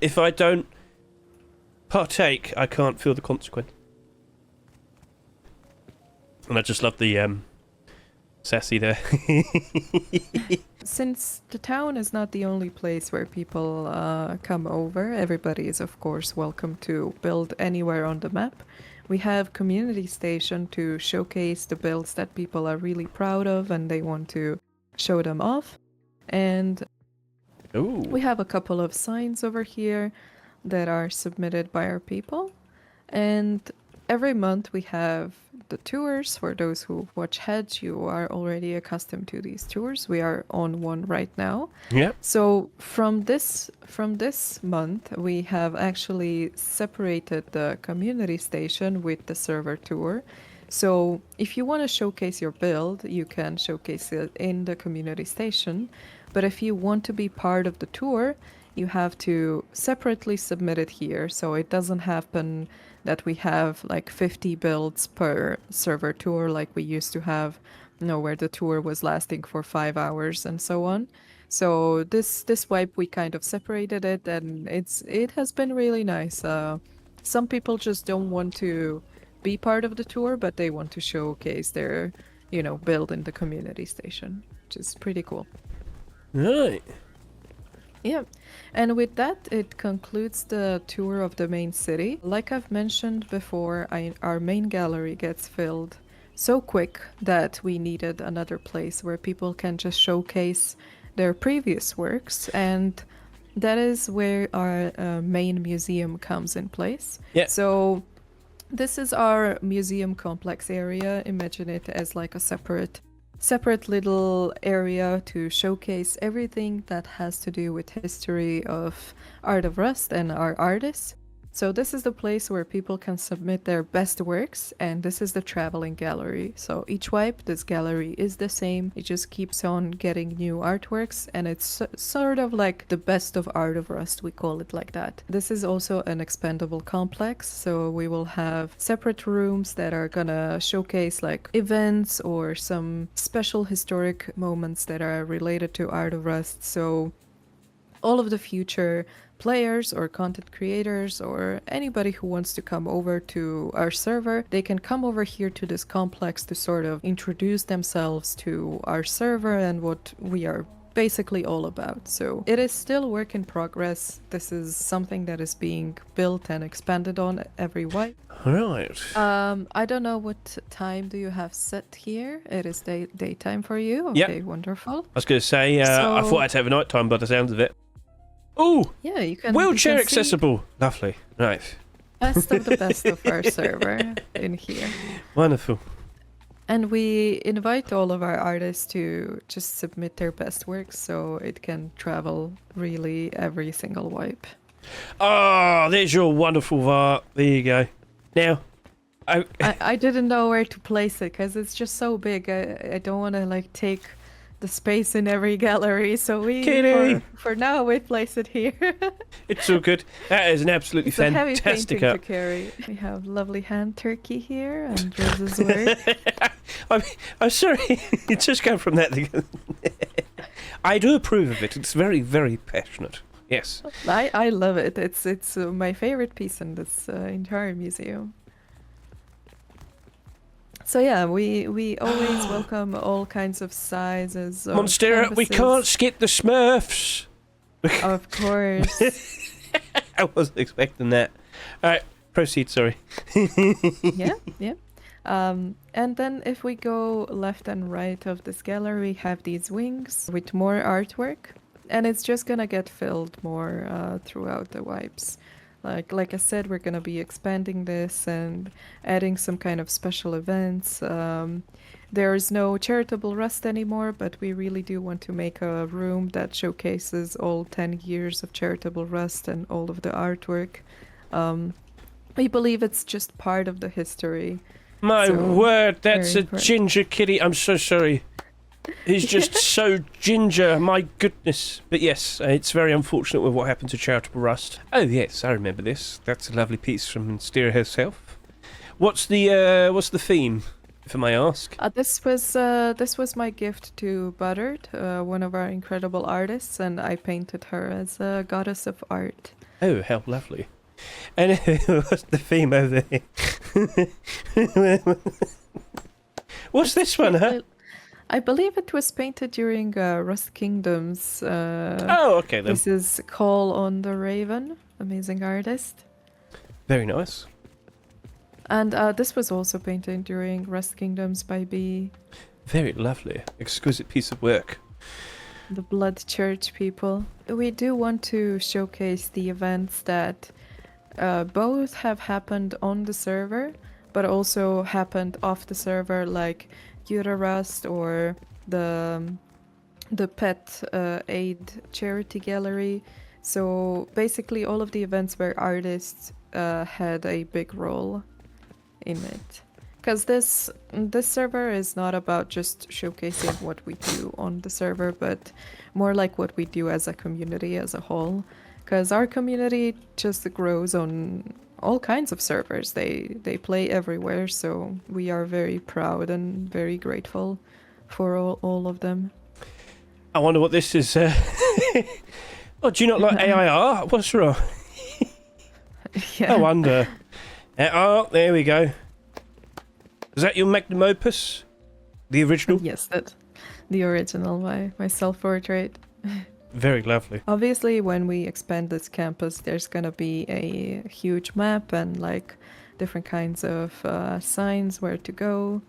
If I don't partake, I can't feel the consequence. And I just love the sassy there. Since the town is not the only place where people come over, everybody is of course welcome to build anywhere on the map. We have community station to showcase the builds that people are really proud of and they want to show them off. And Ooh. we have a couple of signs over here that are submitted by our people. And every month we have the tours. For those who watch Hedge, you are already accustomed to these tours. We are on one right now. Yeah. So from this month, we have actually separated the community station with the server tour. So if you want to showcase your build, you can showcase it in the community station. But if you want to be part of the tour, you have to separately submit it here. So it doesn't happen that we have like 50 builds per server tour like we used to have, where the tour was lasting for 5 hours and so on. So this wipe we kind of separated it, and it has been really nice. Some people just don't want to be part of the tour, but they want to showcase their, build in the community station, which is pretty cool. Right. Yeah, and with that, it concludes the tour of the main city. Like I've mentioned before, our main gallery gets filled so quick that we needed another place where people can just showcase their previous works, and that is where our main museum comes in place. Yeah. So this is our museum complex area. Imagine it as like a separate separate little area to showcase everything that has to do with history of Art of Rust and our artists. So this is the place where people can submit their best works, and this is the traveling gallery. So each wipe, this gallery is the same. It just keeps on getting new artworks, and it's sort of like the best of Art of Rust, we call it like that. This is also an expandable complex, so we will have separate rooms that are gonna showcase like events or some special historic moments that are related to Art of Rust. So all of the future players or content creators or anybody who wants to come over to our server, they can come over here to this complex to sort of introduce themselves to our server and what we are basically all about. So it is still work in progress. This is something that is being built and expanded on every wipe. Right. I don't know what time do you have set here. It is daytime for you. Yep. Okay, wonderful. I was going to say, I thought I'd have a night time by the sounds of it. Oh, Yeah, you can wheelchair you can see accessible. Lovely. Nice. best of the best of our server in here. Wonderful. And we invite all of our artists to just submit their best work so it can travel really every single wipe. Oh, there's your wonderful art. There you go. Now, I didn't know where to place it because it's just so big. I don't want to like take the space in every gallery, so Kitty! for now we place it here. it's all good. That is an absolutely It's a heavy fantastic painting art. to carry. We have lovely hand turkey here and Rose's work. I'm sorry. You just go from that. I do approve of it. It's very, very passionate. Yes. I love it. It's my favorite piece in this entire museum. So yeah, we always welcome all kinds of sizes. Of Monstera, we canvases. can't skip the Smurfs. Of course. I wasn't expecting that. All right, proceed. Sorry. Yeah. And then if we go left and right of this gallery, we have these wings with more artwork, and it's just gonna get filled more throughout the wipes. Like I said, we're gonna be expanding this and adding some kind of special events. There is no charitable rust anymore, but we really do want to make a room that showcases all 10 years of charitable rust and all of the artwork. We believe it's just part of the history. My So, word, that's very a important. ginger kitty. I'm so sorry. He's just so ginger, my goodness. But yes, it's very unfortunate with what happened to Charitable Rust. Oh yes, I remember this. That's a lovely piece from Monstera herself. What's the theme, if I may ask? This was my gift to Butterd, one of our incredible artists, and I painted her as a goddess of art. Oh, how lovely. And what's the theme over there? What's this one, huh? I believe it was painted during Rust Kingdom's. Oh, okay then. This is Call on the Raven, amazing artist. Very nice. And this was also painted during Rust Kingdoms by B. Very lovely. Exquisite piece of work. The Blood Church people. We do want to showcase the events that both have happened on the server, but also happened off the server, like Rust or the Pet Aid Charity Gallery. So basically all of the events where artists had a big role in it. Because this server is not about just showcasing what we do on the server, but more like what we do as a community as a whole. Because our community just grows on all kinds of servers. They play everywhere, so we are very proud and very grateful for all of them. I wonder what this is. Oh, do you not like AIR? What's wrong? Yeah. I wonder. Oh, there we go. Is that your magnum opus? The original? Yes, the original, my self-portrait. Very lovely. Obviously, when we expand this campus, there's gonna be a huge map and like different kinds of signs where to go.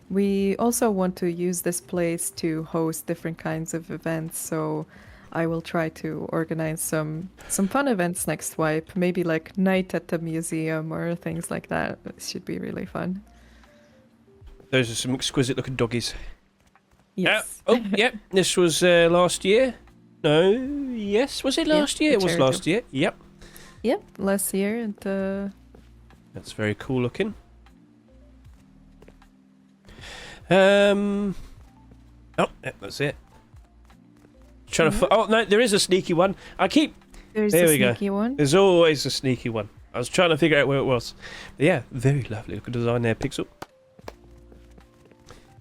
We also want to use this place to host different kinds of events, so I will try to organize some fun events next wipe, maybe like night at the museum or things like that. It should be really fun. Those are some exquisite looking doggies. Yes. Oh, yep. This was last year. No, yes. Was it last year? the It was cherry last year. Yep. Yep, last year. And That's very cool looking. Oh, yeah, that's it. Trying to. Oh no, there is a sneaky one. there's There a we go. sneaky one. There's always a sneaky one. I was trying to figure out where it was. But yeah, very lovely looking design there, Pixel.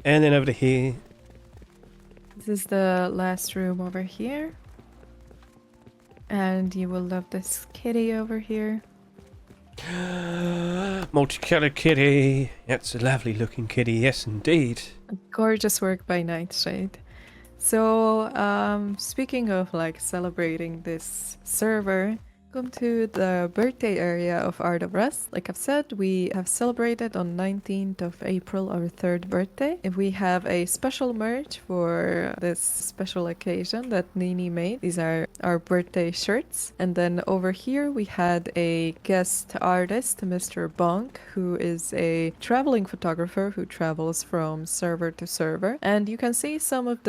And then over to here. This is the last room over here. And you will love this kitty over here. Multicolored kitty. That's a lovely looking kitty, yes indeed. Gorgeous work by Nightshade. So, speaking of like celebrating this server, welcome to the birthday area of Art of Rust. Like I've said, we have celebrated on 19th of April our 3rd birthday. And we have a special merch for this special occasion that Nini made. These are our birthday shirts. And then over here we had a guest artist, Mr. Bonk, who is a traveling photographer who travels from server to server. And you can see some of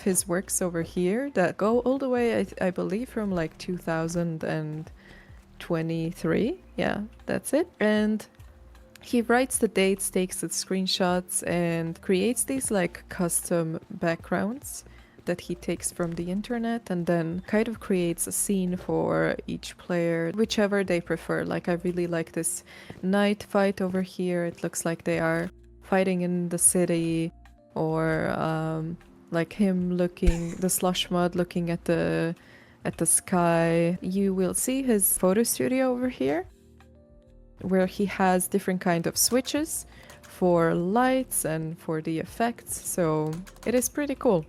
his works over here that go all the way, I believe, from like 2023. Yeah, that's it. And he writes the dates, takes the screenshots, and creates these like custom backgrounds that he takes from the internet, and then kind of creates a scene for each player, whichever they prefer. Like I really like this night fight over here. It looks like they are fighting in the city, or like him looking, the slush mud looking at the sky. You will see his photo studio over here, where he has different kind of switches for lights and for the effects. So it is pretty cool.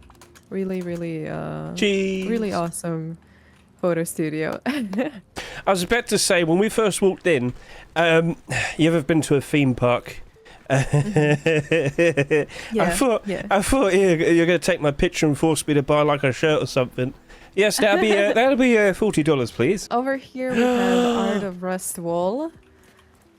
Really, really awesome photo studio. I was about to say, when we first walked in, you ever been to a theme park? I thought you're going to take my picture and force me to buy like a shirt or something. Yes, that'll be $40, please. Over here we have Art of Rust wall,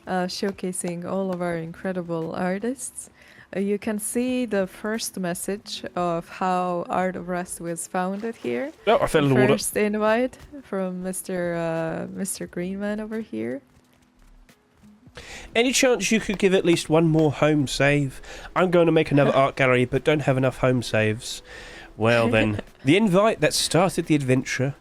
showcasing all of our incredible artists. You can see the first message of how Art of Rust was founded here. Oh, I fell in the water. First invite from Mr. Greenman over here. Any chance you could give at least one more home save? I'm going to make another art gallery, but don't have enough home saves. Well then, the invite that started the adventure,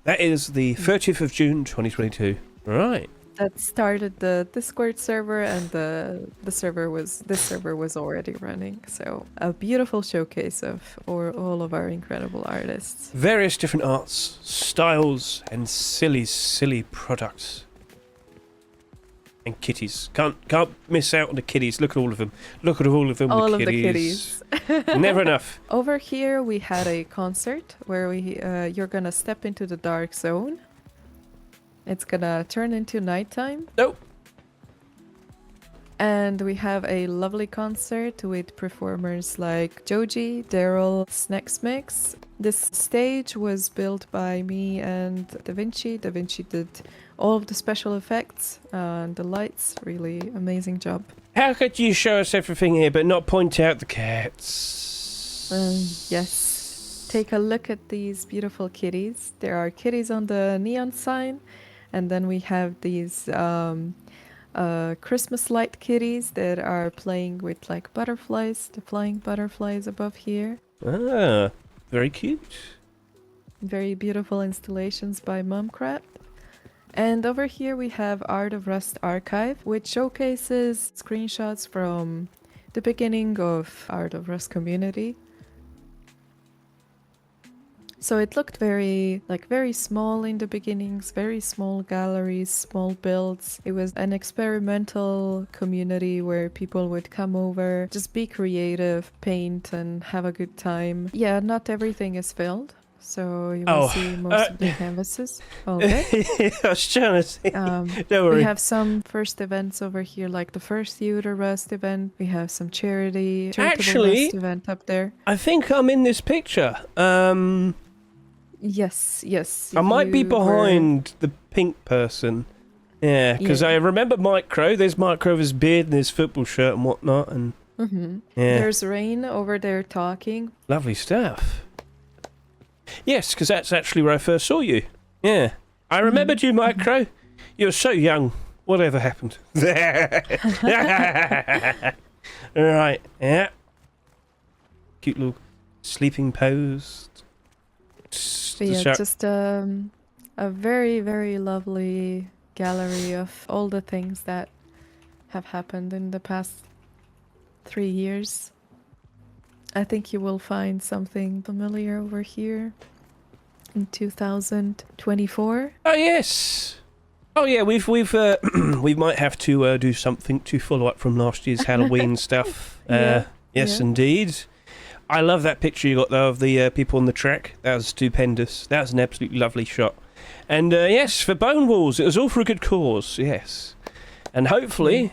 that is the 30th of June 2022. Right. That started the Discord server, and this server was already running. So a beautiful showcase of all of our incredible artists. Various different arts, styles, and silly products. And kitties. Can't miss out on the kitties. Look at all of them. Look at all of them. All the of the kitties. Never enough. Over here we had a concert where you're gonna step into the dark zone. It's gonna turn into nighttime. Nope. And we have a lovely concert with performers like Joji, Daryl, Snacks Mix. This stage was built by me and Da Vinci. Da Vinci did all of the special effects and the lights. Really amazing job. How could you show us everything here but not point out the cats? Yes. Take a look at these beautiful kitties. There are kitties on the neon sign. And then we have these Christmas light kitties that are playing with like butterflies, the flying butterflies above here. Ah, very cute. Very beautiful installations by Mumcraft. And over here we have Art of Rust Archive, which showcases screenshots from the beginning of Art of Rust community. So it looked very small in the beginnings, very small galleries, small builds. It was an experimental community where people would come over, just be creative, paint, and have a good time. Yeah, not everything is filled, so you will see most of the canvases. Okay. I was trying to say. Don't worry. We have some first events over here, like the first Theater Rust event. We have some charitable Rust event up there. I think I'm in this picture. Yes. I might be behind the pink person. Yeah, because I remember Micro. There's Micro with his beard and his football shirt and whatnot. And Mm-hmm. Yeah. There's Rain over there talking. Lovely stuff. Yes, because that's actually where I first saw you. Yeah. I remembered you, Micro. You were so young. Whatever happened? Right, yeah. Cute little sleeping pose. But yeah, just a very, very lovely gallery of all the things that have happened in the past 3 years. I think you will find something familiar over here in 2024. Oh yes. Oh yeah, we've we might have to do something to follow up from last year's Halloween stuff. Yeah, Yes, yeah. indeed. I love that picture you got though of the people on the track. That was stupendous. That was an absolutely lovely shot. And yes, for Bone Walls, it was all for a good cause. Yes. And hopefully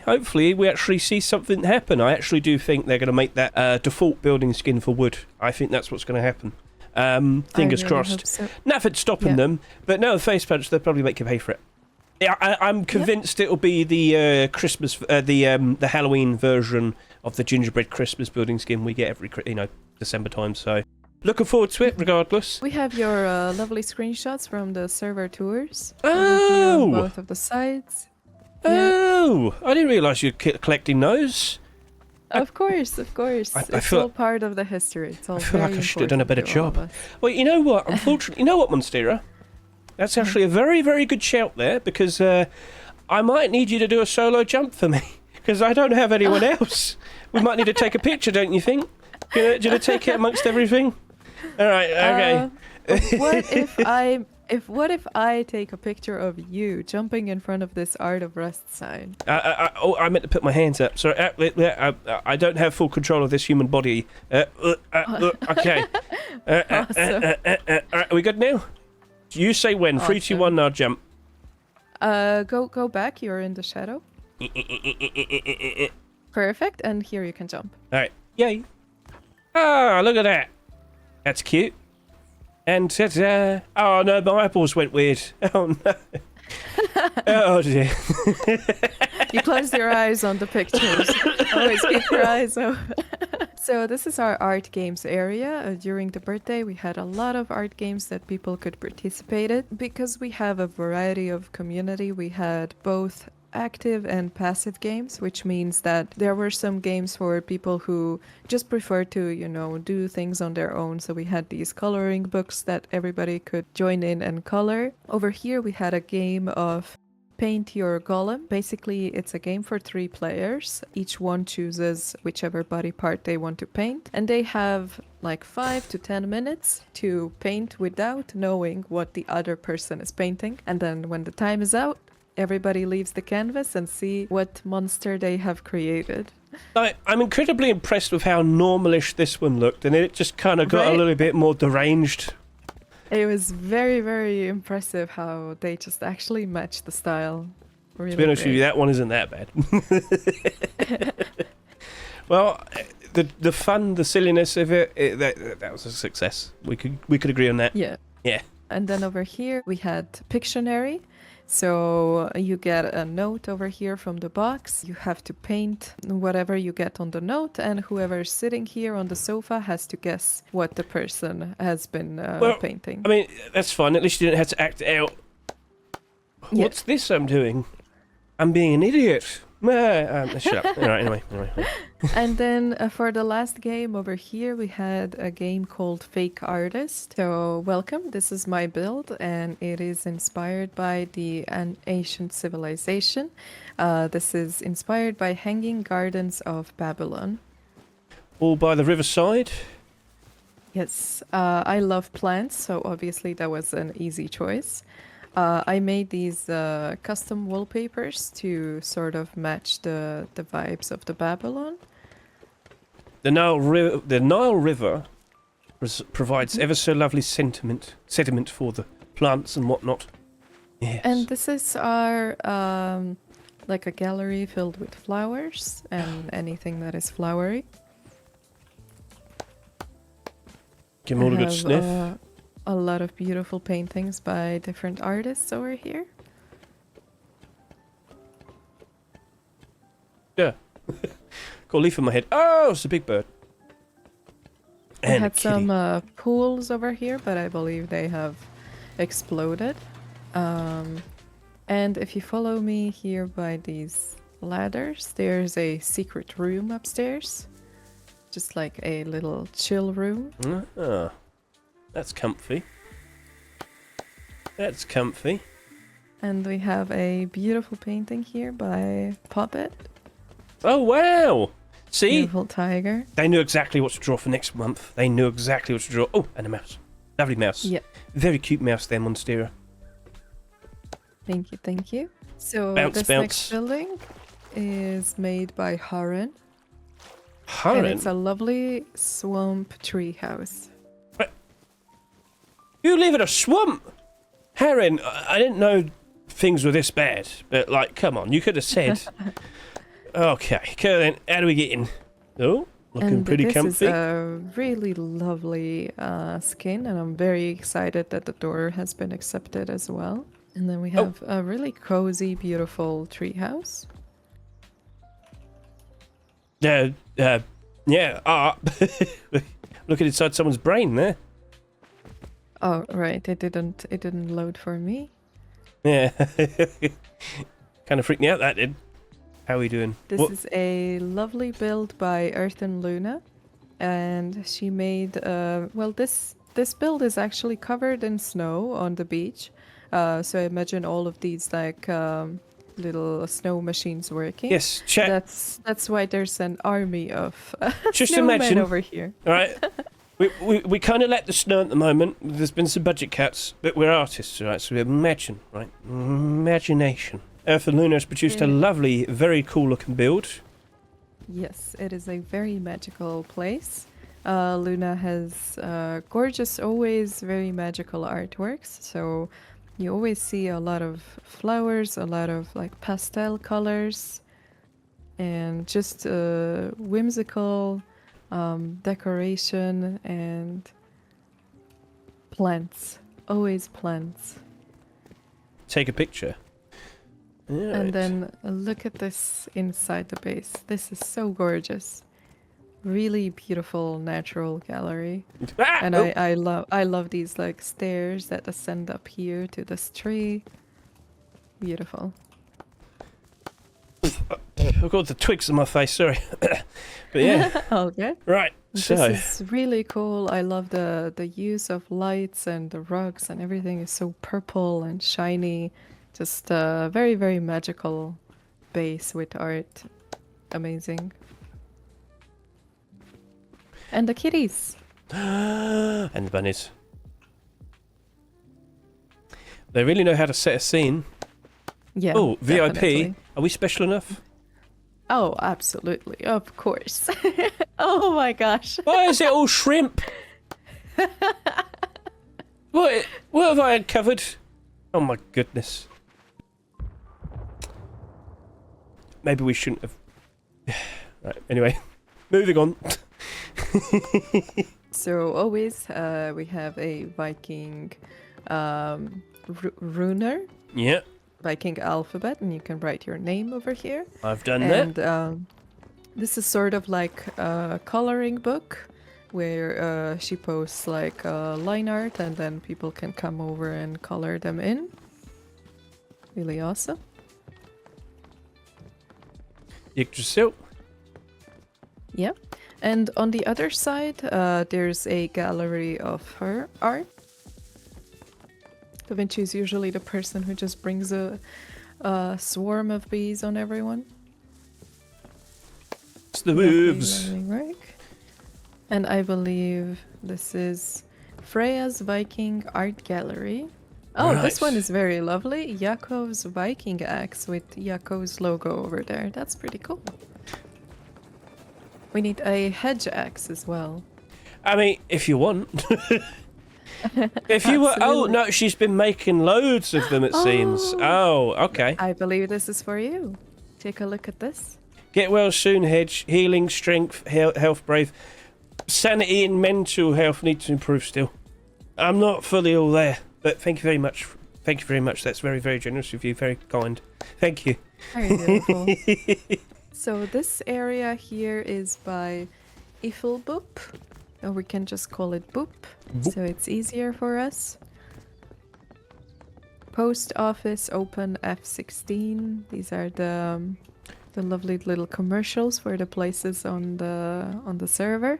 we actually see something happen. I actually do think they're going to make that default building skin for wood. I think that's what's going to happen. Fingers I really crossed. hope so. Nothing stopping them, but no, face punch. They'll probably make you pay for it. Yeah, I'm convinced it'll be the Christmas, the Halloween version of the gingerbread Christmas building skin we get every December time. So looking forward to it, regardless. We have your lovely screenshots from the server tours. Oh! On both of the sides. Oh, I didn't realise you're collecting those. Of course, of course. I It's feel- all part of the history. It's all I feel like very I should have done a better important to all job. of us. Well, you know what? Unfortunately, you know what, Monstera? That's actually a very, very good shout there, because I might need you to do a solo jump for me, because I don't have anyone else. We might need to take a picture, don't you think? Do you want to take it amongst everything? All right, okay. What if I take a picture of you jumping in front of this Art of Rust sign? I meant to put my hands up. Sorry, I don't have full control of this human body. Okay. Awesome. Are we good now? You say when. 3, 2, 1, now jump. Go back. You're in the shadow. Perfect. And here you can jump. All right. Yay. Ah, look at that. That's cute. And ta-da. Oh no, my eyeballs went weird. Oh no. Oh dear. You closed your eyes on the pictures. Always keep your eyes open. So this is our art games area. During the birthday, we had a lot of art games that people could participate in. Because we have a variety of community, we had both active and passive games, which means that there were some games for people who just prefer to, do things on their own. So we had these coloring books that everybody could join in and color. Over here, we had a game of Paint Your Golem. Basically, it's a game for 3 players. Each one chooses whichever body part they want to paint, and they have like 5 to 10 minutes to paint without knowing what the other person is painting. And then when the time is out, everybody leaves the canvas and see what monster they have created. I'm incredibly impressed with how normalish this one looked, and it just kind of got a Right? little bit more deranged. It was very, very impressive how they just actually matched the style. Really To be honest with you, great. that one isn't that bad. Well, the fun, the silliness of it, that was a success. We could agree on that. Yeah. Yeah. And then over here we had Pictionary. So you get a note over here from the box. You have to paint whatever you get on the note, and whoever's sitting here on the sofa has to guess what the person has been painting. I mean, that's fine. At least you didn't have to act it out. Yeah. What's this I'm doing? I'm being an idiot. Shut up. All right, anyway. And then for the last game over here, we had a game called Fake Artist. So welcome, this is my build, and it is inspired by an ancient civilization. This is inspired by Hanging Gardens of Babylon. All by the riverside. Yes, I love plants, so obviously that was an easy choice. I made these custom wallpapers to sort of match the vibes of the Babylon. The Nile River provides ever so lovely sediment for the plants and whatnot. Yes. And this is our like a gallery filled with flowers and anything that is flowery. Give them all a I good have, sniff. A lot of beautiful paintings by different artists over here. Yeah. Got a leaf on my head. Oh, it's a big bird. We And a had kitty. some pools over here, but I believe they have exploded. And if you follow me here by these ladders, there's a secret room upstairs. Just like a little chill room. Ah, that's comfy. That's comfy. And we have a beautiful painting here by Puppet. Oh, wow. See? Beautiful tiger. They knew exactly what to draw for next month. They knew exactly what to draw. Oh, and a mouse. Lovely mouse. Yep. Very cute mouse there, Monstera. Thank you, thank you. So Bounce, this bounce. next building is made by Harren. And Harren? it's a lovely swamp tree house. You live in a swamp? Harren, I didn't know things were this bad. But, like, come on. You could have said... Okay, cool then. How do we get in? Oh, looking And pretty this comfy. is a really lovely skin, and I'm very excited that the door has been accepted as well. And then we have a really cozy, beautiful tree house. Yeah. Looking inside someone's brain there. Oh, right, it didn't load for me. Yeah. Kind of freaked me out, that did. How are we doing? This What- is a lovely build by Earth and Luna, and she made well, this build is actually covered in snow on the beach. So imagine all of these like little snow machines working. Yes, chat. That's why there's an army of Just snowmen imagine. over here. All right. We kind of let the snow at the moment. There's been some budget cuts, but we're artists, right? So we imagine, right? Imagination. Earth and Luna has produced a Yeah. lovely, very cool looking build. Yes, it is a very magical place. Luna has gorgeous, always very magical artworks. So you always see a lot of flowers, a lot of like pastel colors, and just whimsical decoration and plants. Always plants. Take a picture. And Right. then look at this inside the base. This is so gorgeous. Really beautiful natural gallery. Ah! And Oh, I love these like stairs that ascend up here to this tree. Beautiful. I've got the twigs on my face, sorry. But yeah, All good. right. This So, is really cool. I love the use of lights and the rugs and everything is so purple and shiny. Just a very, very magical base with art. Amazing. And the kitties. and the bunnies. They really know how to set a scene. Yeah. Oh, VIP. definitely. Are we special enough? Oh, absolutely. Of course. Oh my gosh. Why is it all shrimp? What have I uncovered? Oh my goodness. Maybe we shouldn't have. Right, anyway, moving on. So always we have a Viking runer, Yeah, Viking alphabet, and you can write your name over here. I've done And that. this is sort of like a coloring book where she posts like line art and then people can come over and color them in. Really awesome. Yggdrasil. Yep. And on the other side, there's a gallery of her art. Da Vinci is usually the person who just brings a swarm of bees on everyone. It's the Lovely, moves. lovely work. And I believe this is Freya's Viking Art Gallery. Oh, this one Right. is very lovely. Yakov's Viking axe with Yakov's logo over there. That's pretty cool. We need a hedge axe as well. I mean, if you want. If you were. Oh, Absolutely. no, she's been making loads of them, it seems. Oh, okay. I believe this is for you. Take a look at this. Get well soon, Hedge. Healing, strength, health, brave. Sanity and mental health need to improve still. I'm not fully all there, but thank you very much. Thank you very much. That's very, very generous of you. Very kind. Thank you. Very beautiful. So this area here is by Iffelboop, or we can just call it Boop, Boop. so it's easier for us. Post office open F16. These are the lovely little commercials for the places on the server.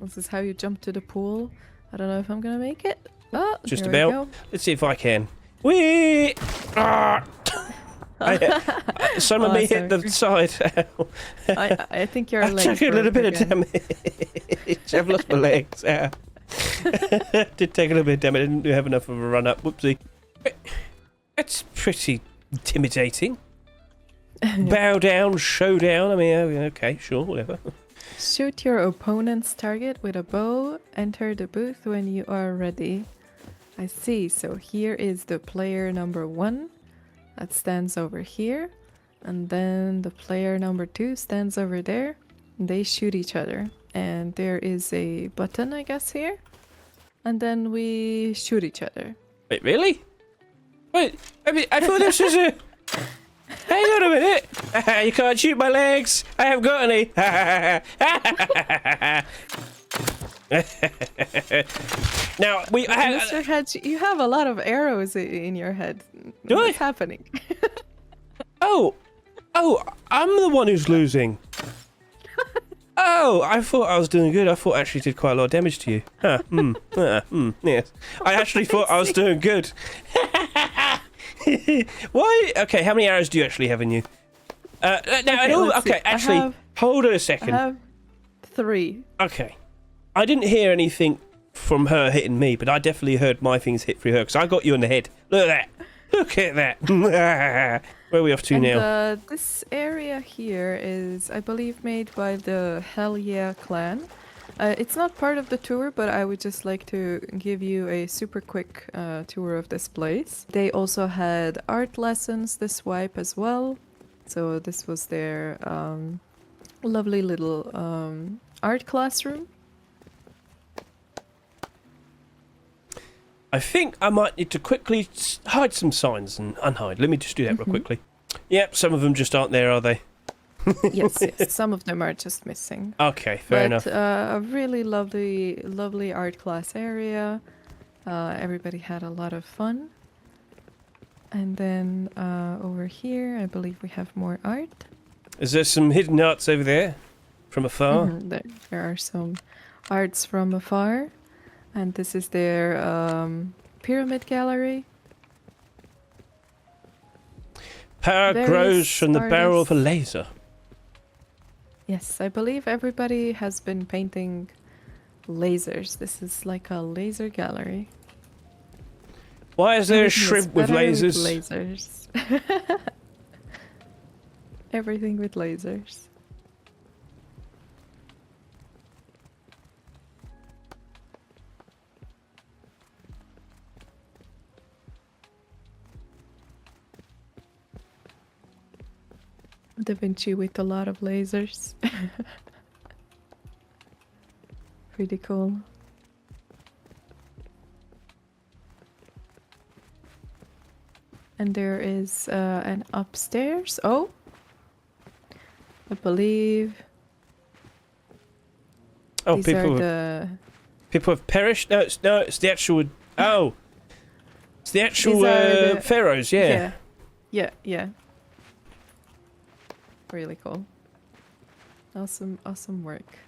This is how you jump to the pool. I don't know if I'm gonna make it. Oh, Just there we about. go. Let's see if I can. Whee! Ah! Some of me hit the side. I think your I legs took a little broke bit of again. damage. I've lost my legs. Ow. Did take a little bit of damage. I didn't have enough of a run up. Whoopsie. That's pretty intimidating. Bow down, showdown. I mean, okay, sure, whatever. Shoot your opponent's target with a bow. Enter the booth when you are ready. I see. So here is the player number 1 that stands over here. And then the player number 2 stands over there. They shoot each other. And there is a button, I guess, here. And then we shoot each other. Wait, really? Wait, I thought this was a... Hang on a minute. You can't shoot my legs. I haven't got any. Now, Mr. Hedge, you have a lot of arrows in your head. Do I? What's happening? Oh, I'm the one who's losing. Oh, I thought I was doing good. I thought I actually did quite a lot of damage to you. Huh, yes. I actually thought I was doing good. Why? Okay, how many arrows do you actually have in you? Actually, hold on a second. I have 3. Okay. I didn't hear anything from her hitting me, but I definitely heard my things hit through her, because I got you in the head. Look at that. Look at that. Where are we off to now? This area here is, I believe, made by the Hell Yeah clan. It's not part of the tour, but I would just like to give you a super quick tour of this place. They also had art lessons this wipe as well. So this was their lovely little art classroom. I think I might need to quickly hide some signs and unhide. Let me just do that real quickly. Yep, some of them just aren't there, are they? Yes, some of them are just missing. Okay, fair enough. A really lovely art class area. Everybody had a lot of fun. And then over here, I believe we have more art. Is there some hidden arts over there from afar? There are some arts from afar. And this is their pyramid gallery. Power Very grows from the barrel of a artists. laser. Yes, I believe everybody has been painting lasers. This is like a laser gallery. Why is there a Everything is shrimp with better lasers? lasers. Everything with lasers. Da Vinci with a lot of lasers. Pretty cool. And there is an upstairs. Oh, I believe. Oh, these people have perished. No, it's the actual. Oh, it's the actual These are the- pharaohs. Yeah. Yeah. Really cool. Awesome work.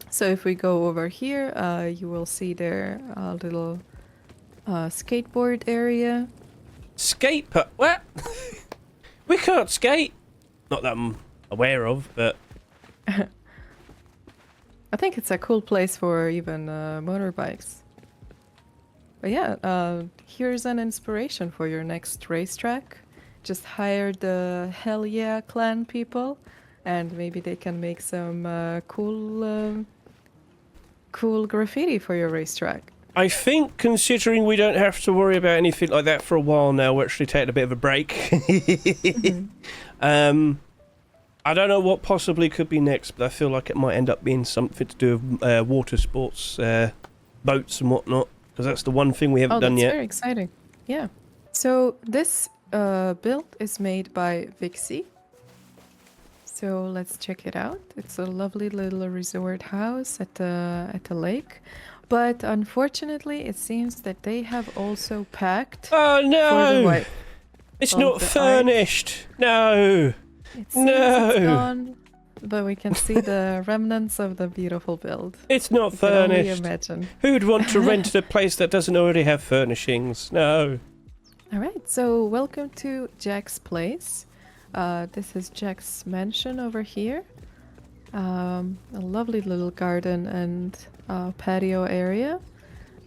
So if we go over here, you will see their little skateboard area. Skate park. What? We can't skate. Not that I'm aware of, but I think it's a cool place for even motorbikes. But yeah, here's an inspiration for your next racetrack. Just hire the Hell Yeah clan people, and maybe they can make some cool graffiti for your racetrack. I think, considering we don't have to worry about anything like that for a while now, we're actually taking a bit of a break. I don't know what possibly could be next, but I feel like it might end up being something to do with water sports, boats and whatnot, because that's the one thing we haven't done that's yet. very exciting. Yeah. So this build is made by Vixie. So let's check it out. It's a lovely little resort house at the lake. But unfortunately, it seems that they have also packed Oh for the no! wife. It's of not the furnished. No. It seems No. it's gone, but we can see the remnants of the beautiful build. It's not You can only furnished. imagine. Who'd want to rent a place that doesn't already have furnishings? No. All right, so welcome to Jack's place. This is Jack's mansion over here. A lovely little garden and patio area.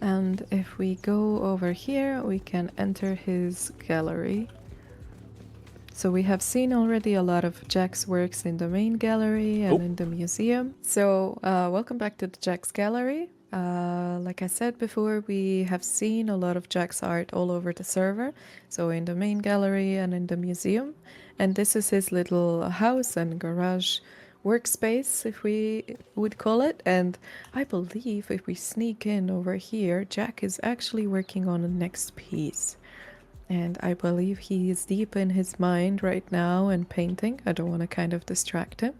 And if we go over here, we can enter his gallery. So we have seen already a lot of Jack's works in the main gallery and in the museum. So welcome back to the Jack's gallery. Like I said before, we have seen a lot of Jack's art all over the server. So in the main gallery and in the museum. And this is his little house and garage workspace, if we would call it. And I believe if we sneak in over here, Jack is actually working on the next piece. And I believe he is deep in his mind right now and painting. I don't want to kind of distract him.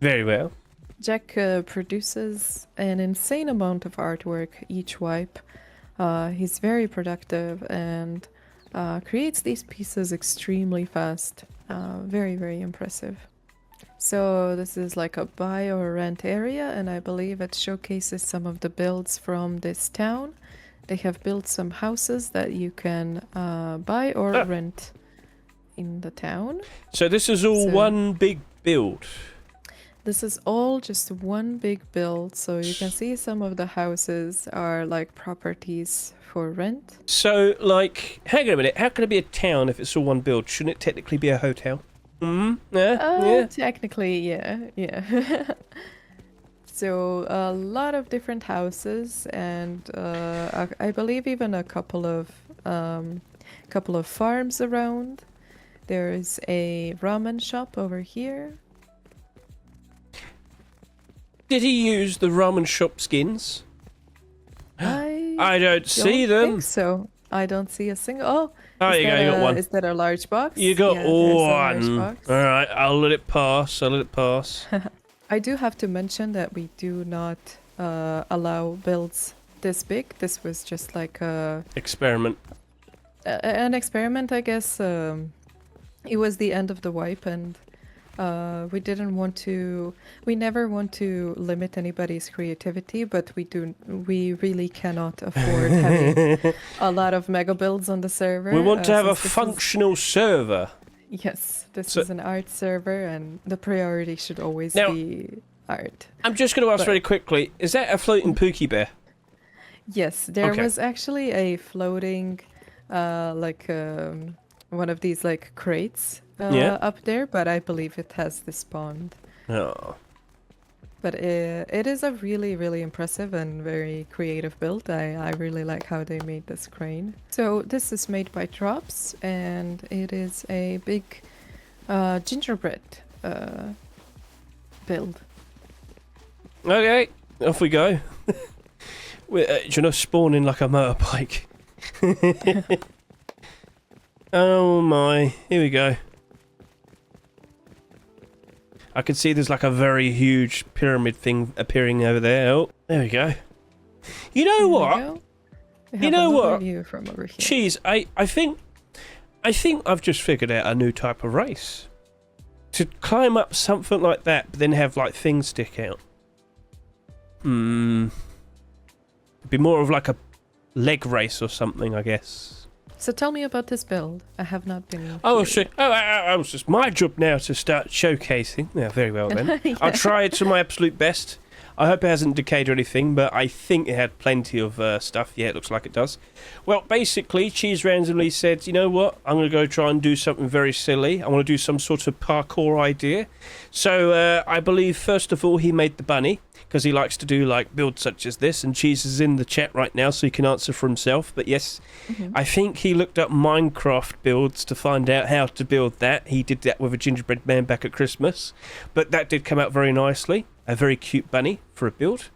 Very well. Jack produces an insane amount of artwork each wipe. He's very productive and creates these pieces extremely fast. Very, very impressive. So this is like a buy or rent area, and I believe it showcases some of the builds from this town. They have built some houses that you can buy or rent in the town. So this is all one big build. This is all just one big build, so you can see some of the houses are like properties for rent. So, like, hang on a minute. How can it be a town if it's all one build? Shouldn't it technically be a hotel? Yeah. Technically, yeah. So a lot of different houses, and I believe even a couple of farms around. There is a ramen shop over here. Did he use the ramen shop skins? I don't see them. think so. I don't see a single. Oh, you got one. Is that a large box? You got there's a large one. box. All right, I'll let it pass. I do have to mention that we do not allow builds this big. This was just like Experiment. an experiment, I guess. It was the end of the wipe, and we didn't want to. We never want to limit anybody's creativity, but we really cannot afford having a lot of mega builds on the server. We want to have a since this functional server. Yes, this is an art server, and the priority should always be art. I'm just going to ask very quickly, is that a floating Pookie Bear? Yes, there was actually a floating, one of these like crates up there, but I believe it has despawned. Oh. But it is a really, really impressive and very creative build. I really like how they made this crane. So this is made by Drops, and it is a big gingerbread build. Okay, off we go. We're spawning like a motorbike. Oh my, here we go. I can see there's like a very huge pyramid thing appearing over there. Oh, there we go. You know what? You know what? View from over here. Cheese, I think I've just figured out a new type of race. To climb up something like that, but then have like things stick out. It'd be more of like a leg race or something, I guess. So tell me about this build. I have not been. Oh, shit. Oh, it's just my job now to start showcasing. Yeah, very well then. Yeah. I'll try it to my absolute best. I hope it hasn't decayed or anything, but I think it had plenty of stuff. Yeah, it looks like it does. Well, basically, Cheese randomly said, you know what? I'm going to go try and do something very silly. I want to do some sort of parkour idea. So I believe, first of all, he made the bunny, because he likes to do like builds such as this, and Cheese is in the chat right now so he can answer for himself. But yes, I think he looked up Minecraft builds to find out how to build that. He did that with a gingerbread man back at Christmas, but that did come out very nicely. A very cute bunny for a build.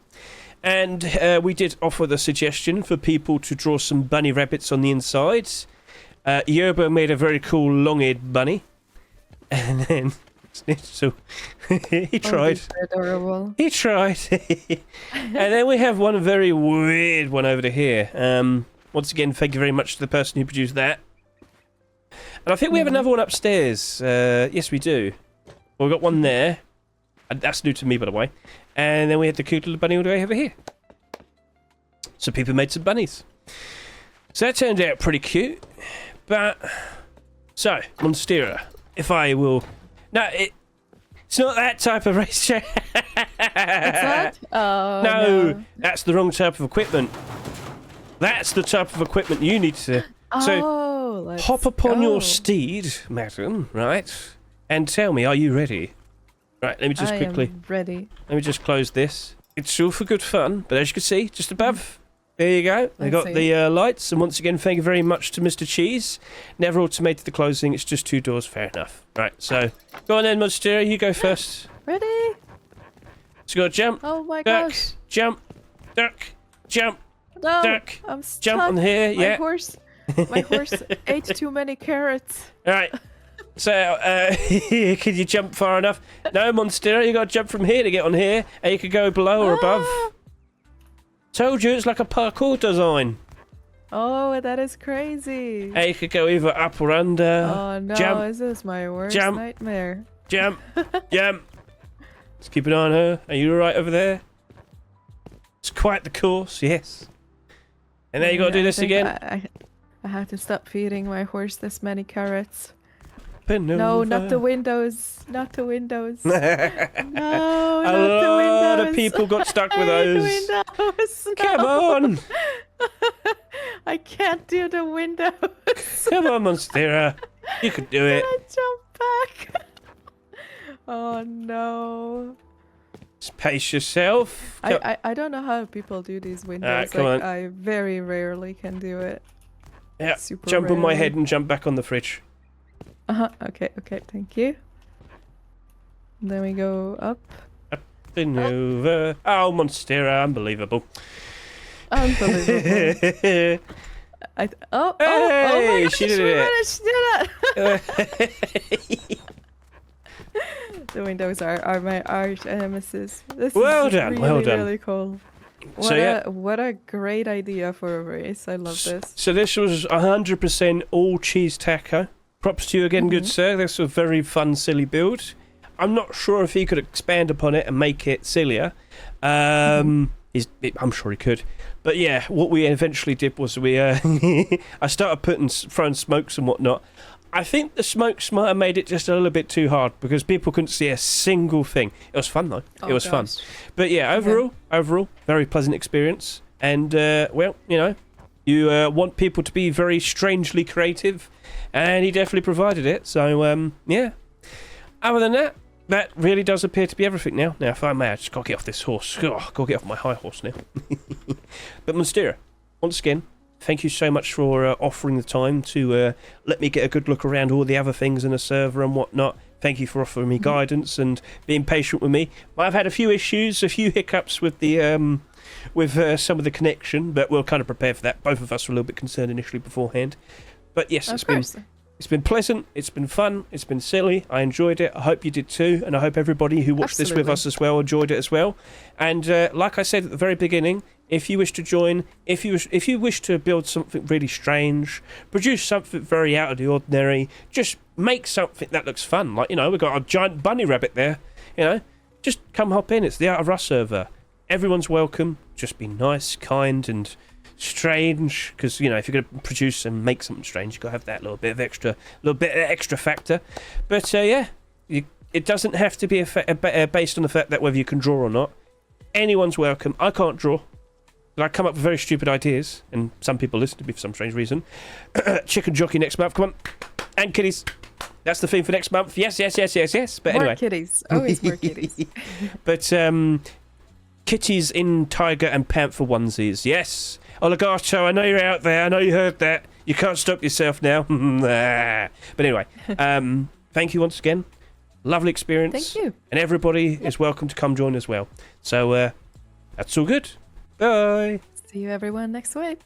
And we did offer the suggestion for people to draw some bunny rabbits on the inside. Yerba made a very cool long-eared bunny. And then so he Oh, tried. these are adorable. He tried. And then we have one very weird one over to here. Once again, thank you very much to the person who produced that. And I think we have another one upstairs. Yes, we do. Well, we've got one there. And that's new to me, by the way. And then we had the cute little bunny all the way over here. So people made some bunnies. So that turned out pretty cute. But... So, Monstera, if I will... No, it's not that type of racetrack. What's that? Oh, No, that's the wrong type of equipment. That's the type of equipment you need to... So, let's hop upon go. your steed, madam, right? And tell me, are you ready? Right, let me just quickly... am ready. Let me just close this. It's all for good fun, but as you can see, just above, there you go. They got see. the lights, and once again, thank you very much to Mr. Cheese. Never automated the closing, it's just 2 doors, fair enough. Right, so, go on then, Monstera, you go first. Ready? So you gotta jump, Oh my duck, gosh. jump, duck, jump, No, duck, I'm stuck. jump on here, My yeah. my horse ate too many carrots. Alright, so, can you jump far enough? No, Monstera, you gotta jump from here to get on here, and you could go below or above. Ah! Told you, it's like a parkour design. Oh, that is crazy. And you could go either up or under. Oh no, jump, is this my worst jump. nightmare? Jump, jump. Just keep an eye on her. Are you alright over there? It's quite the course, yes. And then you gotta do I this think again. I have to stop feeding my horse this many carrots. Pinova. No, not the windows. Not the windows. No, A not the lot windows. of people got stuck with I hate those. windows. Come No. on! I can't do the windows. Come on, Monstera. You can do it. I jump back. Oh no. Just pace yourself. I don't know how people do these windows. come like on. I very rarely can do it. Yeah, Super jump on my rarely. head and jump back on the fridge. Okay, thank you. Then we go up. Pinova. Oh, Monstera, unbelievable. Unbelievable. Oh my Hey, gosh, she did we it. managed to do that. The windows are my arch nemesis. This Well is done, really, well done. really cool. So, yeah. What a great idea for a race. I love this. So this was 100% all cheese taco. Props to you again, good Mhm. sir. This was a very fun, silly build. I'm not sure if he could expand upon it and make it sillier. I'm sure he could. But yeah, what we eventually did was we I started throwing smokes and whatnot. I think the smokes might have made it just a little bit too hard because people couldn't see a single thing. It was fun though. It was fun. But yeah, overall, very pleasant experience. And well, you want people to be very strangely creative, and he definitely provided it. So yeah. Other than that, that really does appear to be everything now. Now, if I may, I just gotta get off this horse. Gotta get off my high horse now. But Monstera, once again, thank you so much for offering the time to let me get a good look around all the other things in the server and whatnot. Thank you for offering me guidance and being patient with me. I've had a few issues, a few hiccups with the some of the connection, but we'll kind of prepare for that. Both of us were a little bit concerned initially beforehand. But yes, Of course. It's been pleasant, it's been fun, it's been silly. I enjoyed it. I hope you did too, and I hope everybody who watched this with Absolutely. us as well enjoyed it as well. And like I said at the very beginning, if you wish to join, if you wish to build something really strange, produce something very out of the ordinary, just make something that looks fun. Like, we've got a giant bunny rabbit there, just come hop in. It's the Out of Rust server. Everyone's welcome. Just be nice, kind, and strange, because if you're going to produce and make something strange, you've got to have that little bit of extra factor. But yeah, it doesn't have to be based on the fact that whether you can draw or not. Anyone's welcome. I can't draw, but I come up with very stupid ideas, and some people listen to me for some strange reason. Chicken jockey next month, come on, and kitties. That's the theme for next month. Yes. But More anyway, kitties. Always more kitties. but kitties in tiger and panther onesies. Yes. Oligato, I know you're out there. I know you heard that. You can't stop yourself now. But anyway, thank you once again. Lovely experience. Thank you. And everybody is welcome to come join as well. So that's all good. Bye. See you everyone next week.